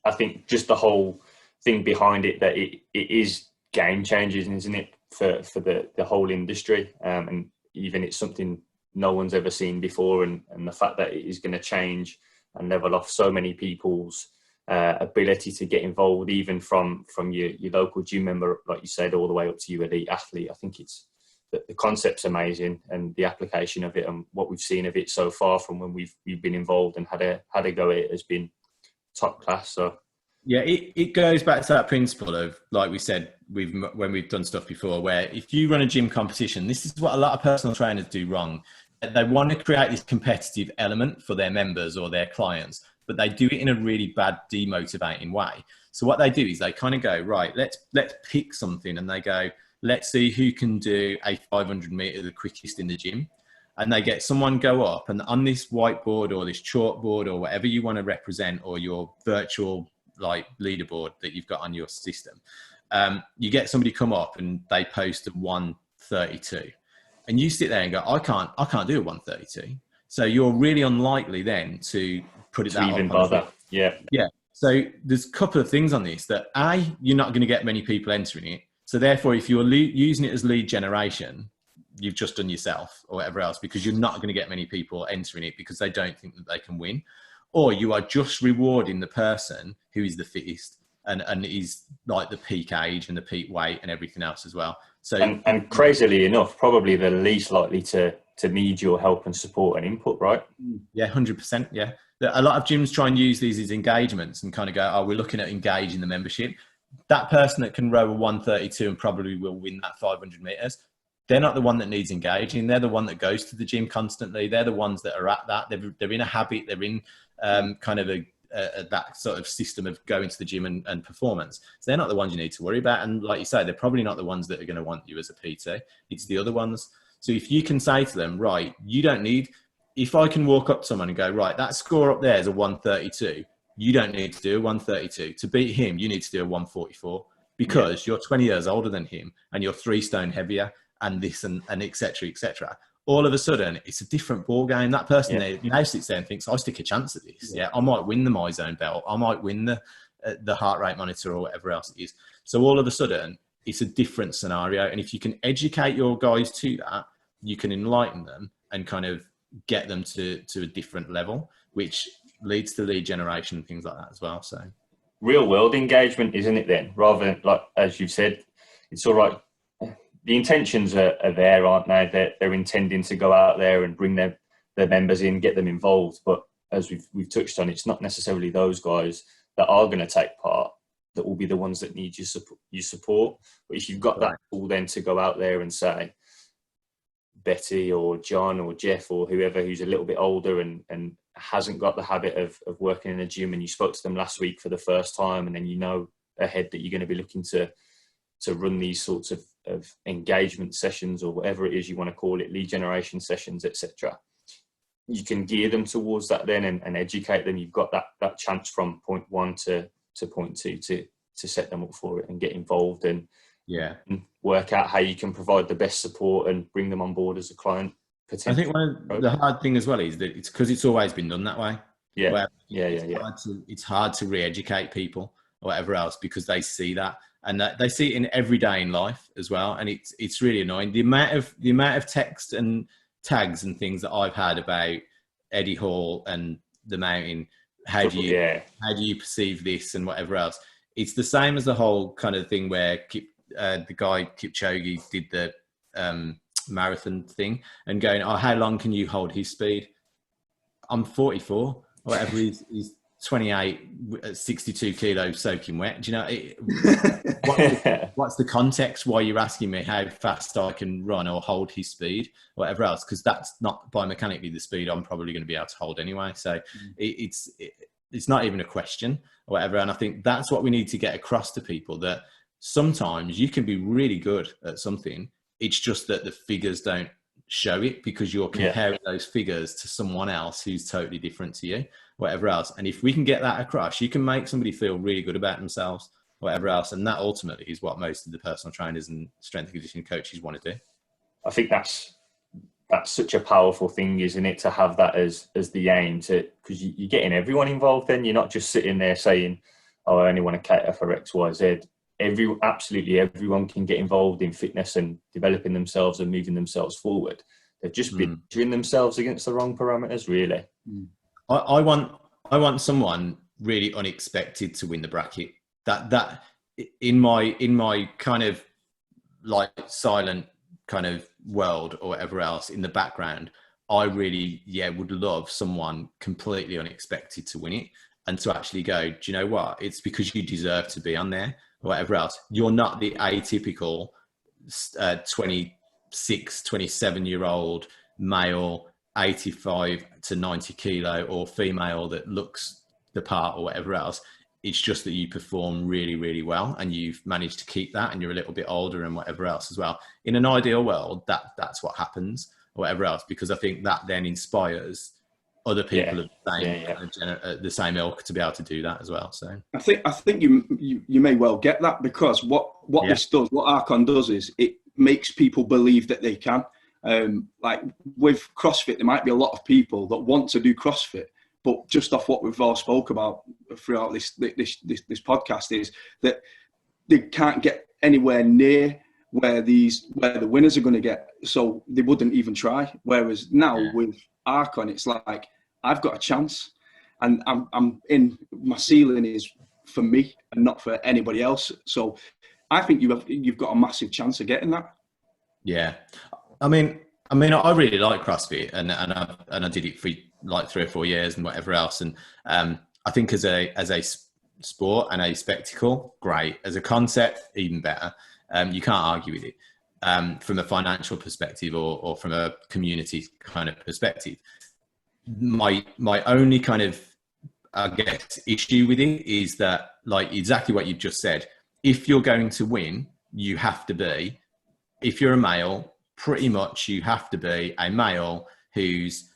I think just the whole thing behind it, that it is game changing, isn't it, for the whole industry, and even it's something no one's ever seen before, and the fact that it is going to change and level off so many people's ability to get involved, even from your local gym member, like you said, all the way up to your elite athlete. I think it's the concept's amazing, and the application of it and what we've seen of it so far from when we've been involved and had a go at it has been top class. So
yeah, it goes back to that principle of, like we said, when we've done stuff before, where if you run a gym competition, this is what a lot of personal trainers do wrong. They want to create this competitive element for their members or their clients, but they do it in a really bad, demotivating way. So what they do is they kind of go, right, let's pick something, and they go, let's see who can do a 500 meter the quickest in the gym. And they get someone go up, and on this whiteboard or this chalkboard or whatever you want to represent, or your virtual like leaderboard that you've got on your system, you get somebody come up and they post a 132, and you sit there and go, I can't do a 132. So you're really unlikely then to put it that
even bother. Yeah.
So there's a couple of things on this that you're not going to get many people entering it. So therefore, if you're using it as lead generation, you've just done yourself or whatever else, because you're not going to get many people entering it because they don't think that they can win. Or you are just rewarding the person who is the fittest and is like the peak age and the peak weight and everything else as well. So
and crazily enough, probably the least likely to need your help and support and input, right?
Yeah, 100%. Yeah. A lot of gyms try and use these as engagements and kind of go, oh, we're looking at engaging the membership. That person that can row a 132 and probably will win that 500 meters, they're not the one that needs engaging. They're the one that goes to the gym constantly. They're the ones that are at that. They're in a habit. They're in kind of that sort of system of going to the gym and performance. So they're not the ones you need to worry about. And like you say, they're probably not the ones that are going to want you as a PT. It's the other ones. So if you can say to them, right, you don't need, if I can walk up to someone and go, right, that score up there is a 132. You don't need to do a 132. To beat him, you need to do a 144, because you're 20 years older than him and you're 3 stone heavier and this and et cetera, et cetera. All of a sudden, it's a different ball game. That person there now sits there and thinks, I stick a chance at this. Yeah, I might win the MyZone belt. I might win the heart rate monitor or whatever else it is. So all of a sudden, it's a different scenario. And if you can educate your guys to that, you can enlighten them and kind of get them to a different level, which leads to lead generation and things like that as well. So
real world engagement, isn't it then? Rather than, like, as you've said, it's all right. The intentions are there, aren't they? They're intending to go out there and bring their members in, get them involved. But as we've touched on, it's not necessarily those guys that are going to take part that will be the ones that need your support. But if you've got that tool then to go out there and say, Betty or John or Jeff or whoever who's a little bit older and hasn't got the habit of working in a gym, and you spoke to them last week for the first time, and then you know ahead that you're going to be looking to run these sorts of engagement sessions or whatever it is you want to call it, lead generation sessions, etc. You can gear them towards that then and educate them. You've got that chance from point 1 to point 2 to set them up for it and get involved and work out how you can provide the best support and bring them on board as a client.
I think one of the hard thing as well is that it's because it's always been done that way. It's hard to re-educate people or whatever else, because they see that. And that they see it in every day in life as well, and it's really annoying. The amount of text and tags and things that I've had about Eddie Hall and the mountain. How do you perceive this and whatever else? It's the same as the whole kind of thing where the guy Kipchoge did the marathon thing and going, oh, how long can you hold his speed? I'm 44, whatever. He's 28, 62 kilos soaking wet. Do you know, what's the context why you're asking me how fast I can run or hold his speed or whatever else? Because that's not biomechanically the speed I'm probably going to be able to hold anyway. So it's not even a question or whatever. And I think that's what we need to get across to people, that sometimes you can be really good at something. It's just that the figures don't show it because you're comparing those figures to someone else who's totally different to you, whatever else. And if we can get that across, you can make somebody feel really good about themselves, whatever else. And that ultimately is what most of the personal trainers and strength and conditioning coaches want to do. I
think that's such a powerful thing, isn't it, to have that as the aim, to, because you're getting everyone involved. Then you're not just sitting there saying, oh, I only want to cater for X, Y, Z. Absolutely everyone can get involved in fitness and developing themselves and moving themselves forward. They've just been measuring themselves against the wrong parameters, really.
I want someone really unexpected to win the bracket. That in my kind of like silent kind of world or whatever else in the background, I really would love someone completely unexpected to win it, and to actually go, do you know what? It's because you deserve to be on there, or whatever else. You're not the atypical 26, 27-year-old male, 85 to 90 kilo, or female that looks the part or whatever else. It's just that you perform really, really well, and you've managed to keep that, and you're a little bit older and whatever else as well. In an ideal world, that's what happens, or whatever else, because I think that then inspires other people of the same ilk to be able to do that as well. So
I think you may well get that, because what this does, what Archon does, is it makes people believe that they can. Like with CrossFit, there might be a lot of people that want to do CrossFit, but just off what we've all spoke about throughout this podcast, is that they can't get anywhere near where the winners are going to get, so they wouldn't even try. Whereas now with Archon, it's like, I've got a chance, and I'm in, my ceiling is for me and not for anybody else. So I think you've got a massive chance of getting that.
Yeah, I mean, I really like CrossFit, and I did it for like 3 or 4 years and whatever else. And I think as a sport and a spectacle, great. As a concept, even better. You can't argue with it from a financial perspective or from a community kind of perspective. My only kind of, I guess, issue with it is that, like exactly what you just said, if you're going to win, you have to be, if you're a male, pretty much you have to be a male who's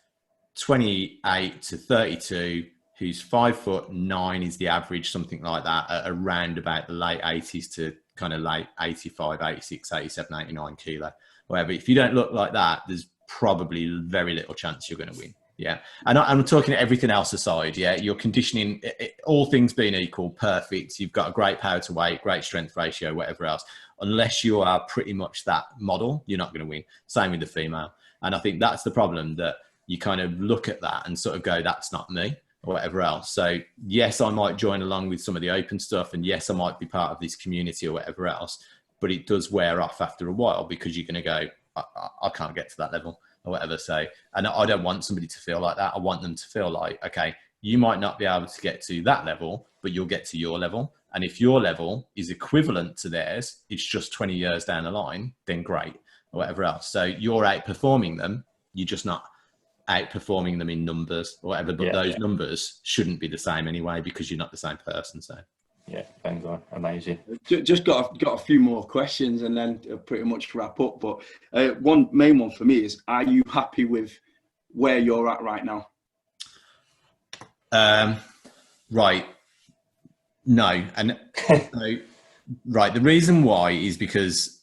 28 to 32, who's 5'9" is the average, something like that, at around about the late 80s to kind of late 85, 86, 87, 89 kilo, whatever. If you don't look like that, there's probably very little chance you're going to win. Yeah. And I'm talking everything else aside. Yeah. Your conditioning, all things being equal, perfect. You've got a great power to weight, great strength ratio, whatever else. Unless you are pretty much that model, you're not going to win. Same with the female. And I think that's the problem, that you kind of look at that and sort of go, that's not me, or whatever else. So yes, I might join along with some of the open stuff, and yes, I might be part of this community or whatever else, but it does wear off after a while, because you're going to go, I can't get to that level or whatever. So, and I don't want somebody to feel like that. I want them to feel like, okay, you might not be able to get to that level, but you'll get to your level. And if your level is equivalent to theirs, it's just 20 years down the line, then great, or whatever else. So you're outperforming them. You're just not outperforming them in numbers or whatever, but those numbers shouldn't be the same anyway, because you're not the same person. So
yeah, thanks, man. Amazing.
Just got a few more questions and then pretty much wrap up. But one main one for me is, are you happy with where you're at right now?
Right. No. And so, right. The reason why is because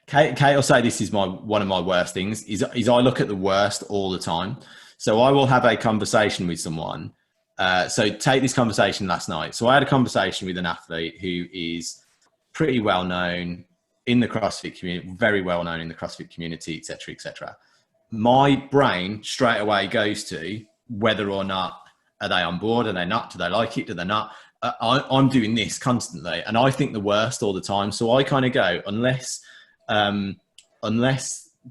Kate will say this is one of my worst things is I look at the worst all the time. So I will have a conversation with someone. So take this conversation last night. So I had a conversation with an athlete who is pretty well known in the CrossFit community, very well known in the CrossFit community, et cetera, et cetera. My brain straight away goes to whether or not, are they on board? Are they not? Do they like it? Do they not? I'm doing this constantly, and I think the worst all the time. So I kind of go, unless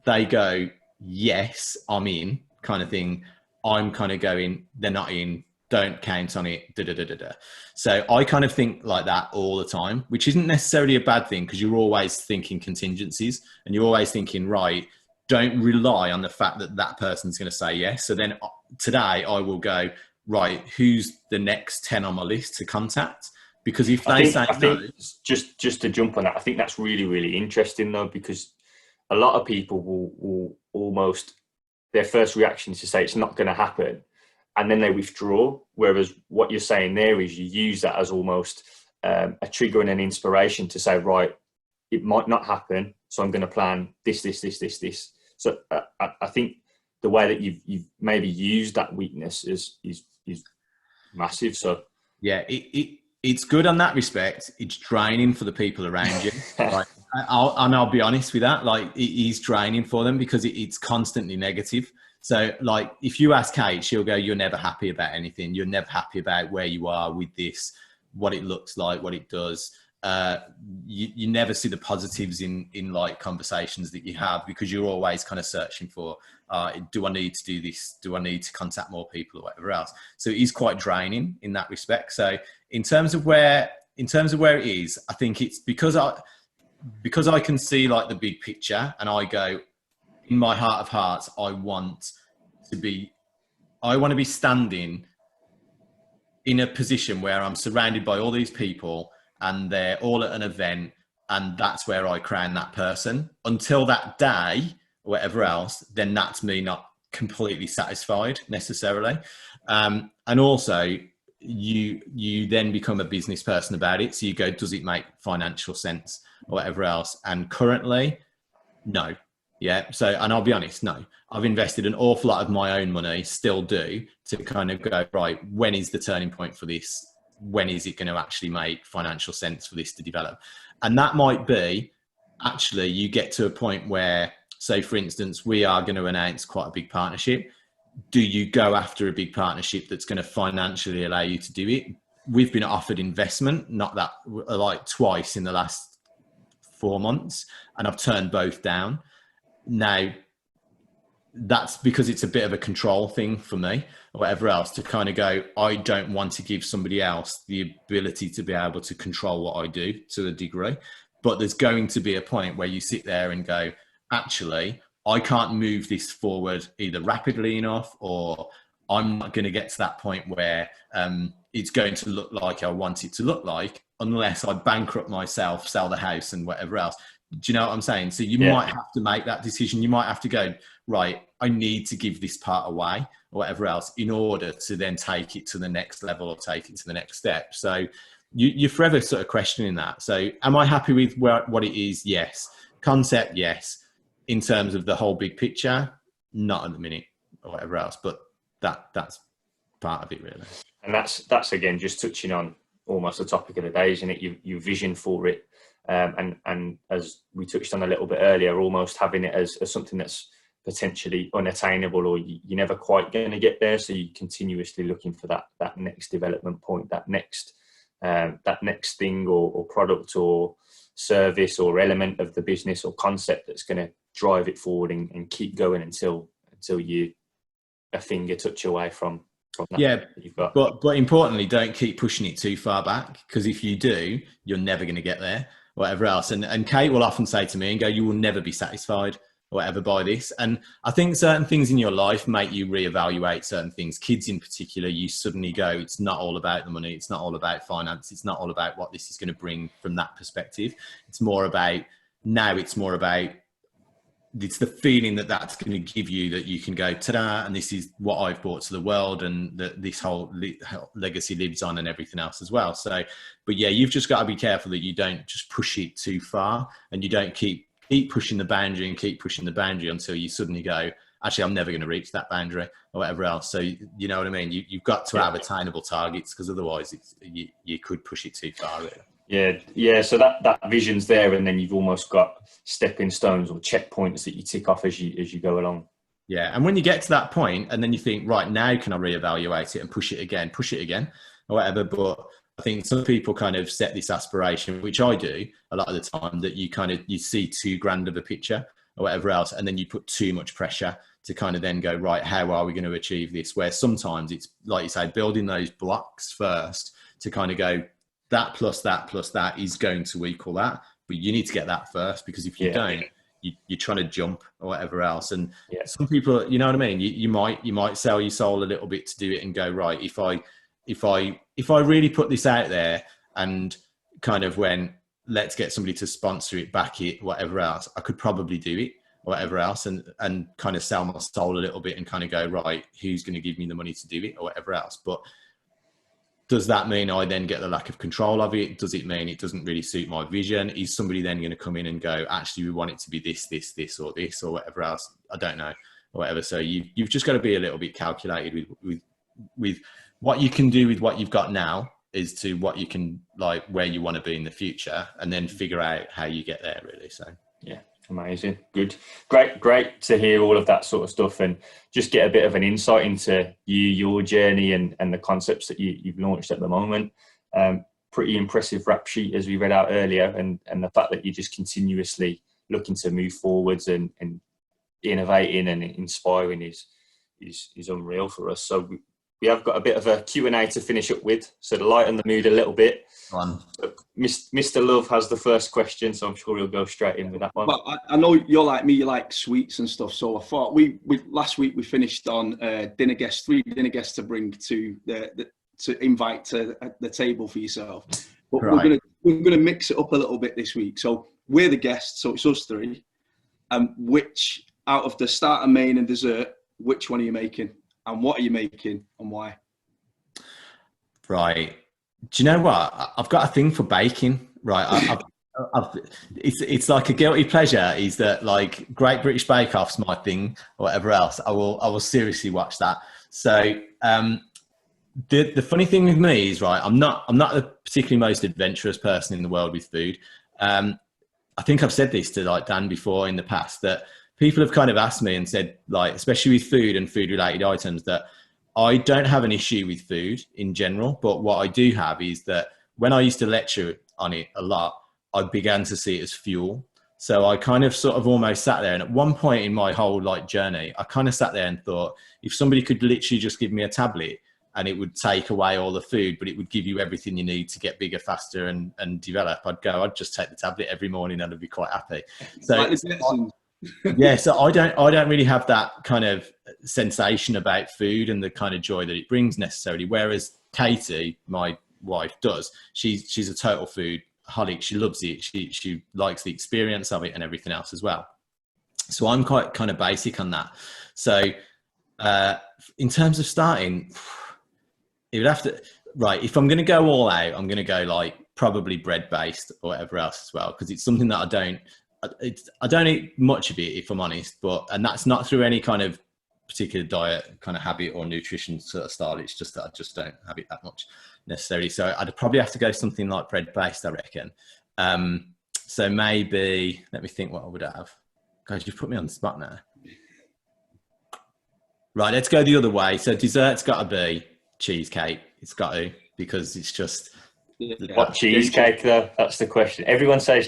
they go, yes, I'm in, kind of thing, I'm kind of going, they're not in, don't count on it, da, da, da, da, da. So I kind of think like that all the time, which isn't necessarily a bad thing, because you're always thinking contingencies, and you're always thinking, right, don't rely on the fact that that person's going to say yes. So then today I will go, right, who's the next 10 on my list to contact? Because if
I
they say no,
think just to jump on that, I think that's really, really interesting though, because a lot of people will almost, their first reaction is to say it's not going to happen, and then they withdraw. Whereas what you're saying there is you use that as almost a trigger and an inspiration to say, right, it might not happen, so I'm going to plan this. So I think the way that you've maybe used that weakness is massive. So
yeah, it's good on that respect. It's draining for the people around you. Like, I'll be honest with that. Like, it is draining for them because it's constantly negative. So, like, if you ask Kate, she'll go, "You're never happy about anything. You're never happy about where you are with this, what it looks like, what it does." You never see the positives in like conversations that you have, because you're always kind of searching for, do I need to do this? Do I need to contact more people or whatever else? So it is quite draining in that respect. So in terms of where it is, I think it's because I can see like the big picture, and I go, in my heart of hearts, I want to be standing in a position where I'm surrounded by all these people and they're all at an event, and that's where I crown that person. Until that day or whatever else, then that's me not completely satisfied necessarily. And also you then become a business person about it. So you go, does it make financial sense or whatever else? And currently, no. Yeah. So, and I'll be honest, no, I've invested an awful lot of my own money, still do, to kind of go, right, when is the turning point for this? When is it going to actually make financial sense for this to develop? And that might be, actually, you get to a point where, say, for instance, we are going to announce quite a big partnership. Do you go after a big partnership that's going to financially allow you to do it? We've been offered investment, not that, like twice in the last 4 months, and I've turned both down. Now, that's because it's a bit of a control thing for me or whatever else, to kind of go, I don't want to give somebody else the ability to be able to control what I do to a degree. But there's going to be a point where you sit there and go, actually, I can't move this forward either rapidly enough, or I'm not going to get to that point where it's going to look like I want it to look like, unless I bankrupt myself, sell the house and whatever else. Do you know what I'm saying? So you might have to make that decision. You might have to go, right, I need to give this part away or whatever else in order to then take it to the next level or take it to the next step. So you're forever sort of questioning that. So am I happy with what it is? Yes. Concept, yes. In terms of the whole big picture, not at the minute or whatever else, but that's part of it really.
And that's again, just touching on almost the topic of the day, isn't it? Your vision for it. And as we touched on a little bit earlier, almost having it as something that's potentially unattainable, or you're never quite going to get there. So you're continuously looking for that next development point, that next thing or product or service or element of the business or concept that's going to drive it forward and keep going until you a finger touch away from that.
Yeah,
that you've got.
But importantly, don't keep pushing it too far back, because if you do, you're never going to get there. Whatever else. And Kate will often say to me and go, you will never be satisfied or whatever by this. And I think certain things in your life make you reevaluate certain things. Kids in particular, you suddenly go, it's not all about the money. It's not all about finance. It's not all about what this is going to bring from that perspective. It's more about it's the feeling that's going to give you, that you can go, ta-da, and this is what I've brought to the world, and that this whole legacy lives on and everything else as well. So, but yeah, you've just got to be careful that you don't just push it too far, and you don't keep pushing the boundary and keep pushing the boundary until you suddenly go, actually, I'm never going to reach that boundary or whatever else. So, you know what I mean? You've got to have attainable targets, because otherwise you could push it too far, really.
Yeah. So that vision's there, and then you've almost got stepping stones or checkpoints that you tick off as you go along.
Yeah, and when you get to that point, and then you think, right, now can I reevaluate it and push it again, or whatever. But I think some people kind of set this aspiration, which I do a lot of the time, that you see too grand of a picture or whatever else, and then you put too much pressure to kind of then go, right, how are we going to achieve this? Where sometimes it's, like you say, building those blocks first to kind of go, that plus that plus that is going to equal that. But you need to get that first, because if you don't, you're trying to jump or whatever else. And some people, you know what I mean? You might sell your soul a little bit to do it and go, right, if I really put this out there and kind of went, let's get somebody to sponsor it, back it, whatever else, I could probably do it or whatever else, and kind of sell my soul a little bit and kind of go, right, who's going to give me the money to do it or whatever else. But does that mean I then get the lack of control of it? Does it mean it doesn't really suit my vision? Is somebody then going to come in and go, actually, we want it to be this, or this, or whatever else? I don't know, or whatever. So you've just got to be a little bit calculated with what you can do with what you've got now, is to what you can, like, where you want to be in the future, and then figure out how you get there, really. So
yeah, amazing. Good. Great to hear all of that sort of stuff, and just get a bit of an insight into your journey and the concepts that you've launched at the moment. Pretty impressive rap sheet, as we read out earlier, and the fact that you're just continuously looking to move forwards and innovating and inspiring is unreal for us. So we have got a bit of a Q&A to finish up with, so to lighten the mood a little bit. Mr. Love has the first question, so I'm sure he'll go straight in with that one.
But I know you're like me, you like sweets and stuff. So I thought we last week we finished on three dinner guests to bring to to invite to the table for yourself. But we're gonna mix it up a little bit this week. So we're the guests, so it's us three. Which out of the starter, main, and dessert, which one are you making? And what are you making and why?
Right. Do you know what? I've got a thing for baking. Right. It's like a guilty pleasure. Is that, like, Great British Bake Off's my thing or whatever else? I will seriously watch that. So the funny thing with me is, right, I'm not the particularly most adventurous person in the world with food. I think I've said this to, like, Dan before in the past, that people have kind of asked me and said, like, especially with food and food related items, that I don't have an issue with food in general. But what I do have is that when I used to lecture on it a lot, I began to see it as fuel. So I kind of sort of almost sat there. And at one point in my whole, like, journey, I kind of sat there and thought, if somebody could literally just give me a tablet and it would take away all the food, but it would give you everything you need to get bigger, faster and develop, I'd just take the tablet every morning and I'd be quite happy. So yeah, so I don't really have that kind of sensation about food and the kind of joy that it brings necessarily. Whereas Katie, my wife, does. She's a total food holic. She loves it. She likes the experience of it and everything else as well. So I'm quite kind of basic on that. So in terms of starting, it would have to, right, if I'm going to go all out, I'm going to go, like, probably bread based or whatever else as well, because it's something that I don't eat much of it, if I'm honest, and that's not through any kind of particular diet kind of habit or nutrition sort of style. It's just that I just don't have it that much necessarily. So I'd probably have to go something like bread based, I reckon. So maybe, let me think what I would have. Guys, you've put me on the spot now. Right, let's go the other way. So dessert's got to be cheesecake. It's got to, because it's just...
What cheesecake, though? That's the question. Everyone says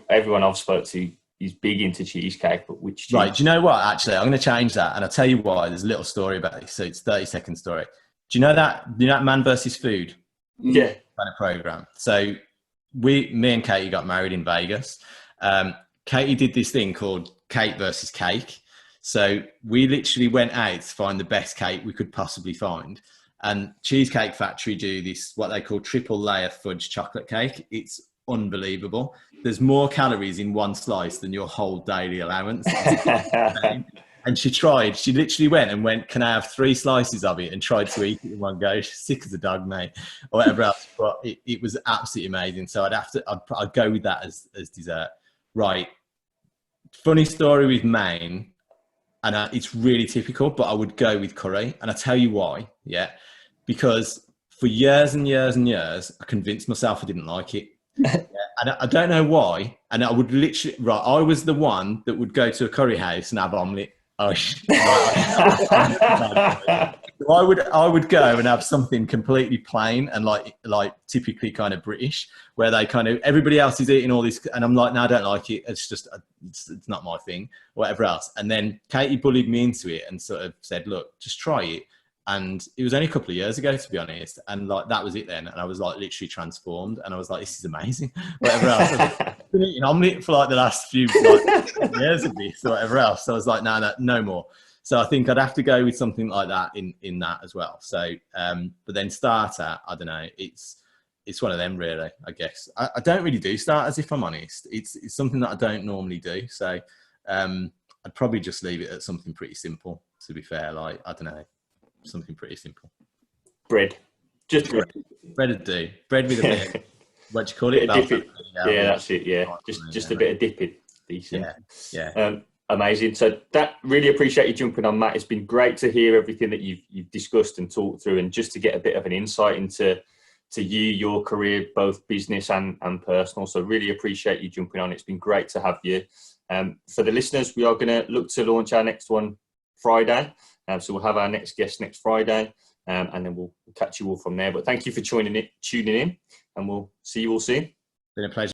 everyone I've spoke to is big into cheesecake, but which cheesecake?
Right, do you know what? Actually, I'm going to change that, and I'll tell you why. There's a little story about it, so it's 30-second story. Do you know that Man versus Food?
Yeah.
Kind of program. So me and Katie got married in Vegas. Katie did this thing called Cake versus Cake. So we literally went out to find the best cake we could possibly find. And Cheesecake Factory do this, what they call triple layer fudge chocolate cake. It's unbelievable. There's more calories in one slice than your whole daily allowance. And she literally went, can I have 3 slices of it? And tried to eat it in one go. She's sick as a dog, mate, or whatever else. But it was absolutely amazing. So I'd go with that as dessert. Right. Funny story with Maine. And it's really typical, but I would go with curry. And I tell you why. Yeah. Because for years and years and years, I convinced myself I didn't like it. Yeah. And I don't know why. And I would literally, I was the one that would go to a curry house and have omelette. I would go and have something completely plain and like typically kind of British, where they kind of, everybody else is eating all this, and I'm like, no, I don't like it. It's just, it's not my thing, whatever else. And then Katie bullied me into it and sort of said, look, just try it. And it was only a couple of years ago, to be honest. And like, that was it then. And I was like literally transformed. And I was like, this is amazing. Whatever else. I've been eating omelette for like the last few years of this or whatever else. So I was like, no more. So I think I'd have to go with something like that in that as well. So, but then starter, I don't know. It's one of them really, I guess. I don't really do starters, if I'm honest. It's something that I don't normally do. So I'd probably just leave it at something pretty simple, to be fair. Like, I don't know. Something pretty simple.
Bread. Just bread.
Bread would do. Bread with a bit of, what do you call it?
Yeah, that's it. Yeah, just a bit of dipping. Decent.
Yeah.
Amazing. So that, really appreciate you jumping on, Matt. It's been great to hear everything that you've discussed and talked through, and just to get a bit of an insight into your career, both business and personal. So really appreciate you jumping on. It's been great to have you. For the listeners, we are going to look to launch our next one Friday. So we'll have our next guest next Friday, and then we'll catch you all from there. But thank you for tuning in, and we'll see you all soon.
Been a pleasure.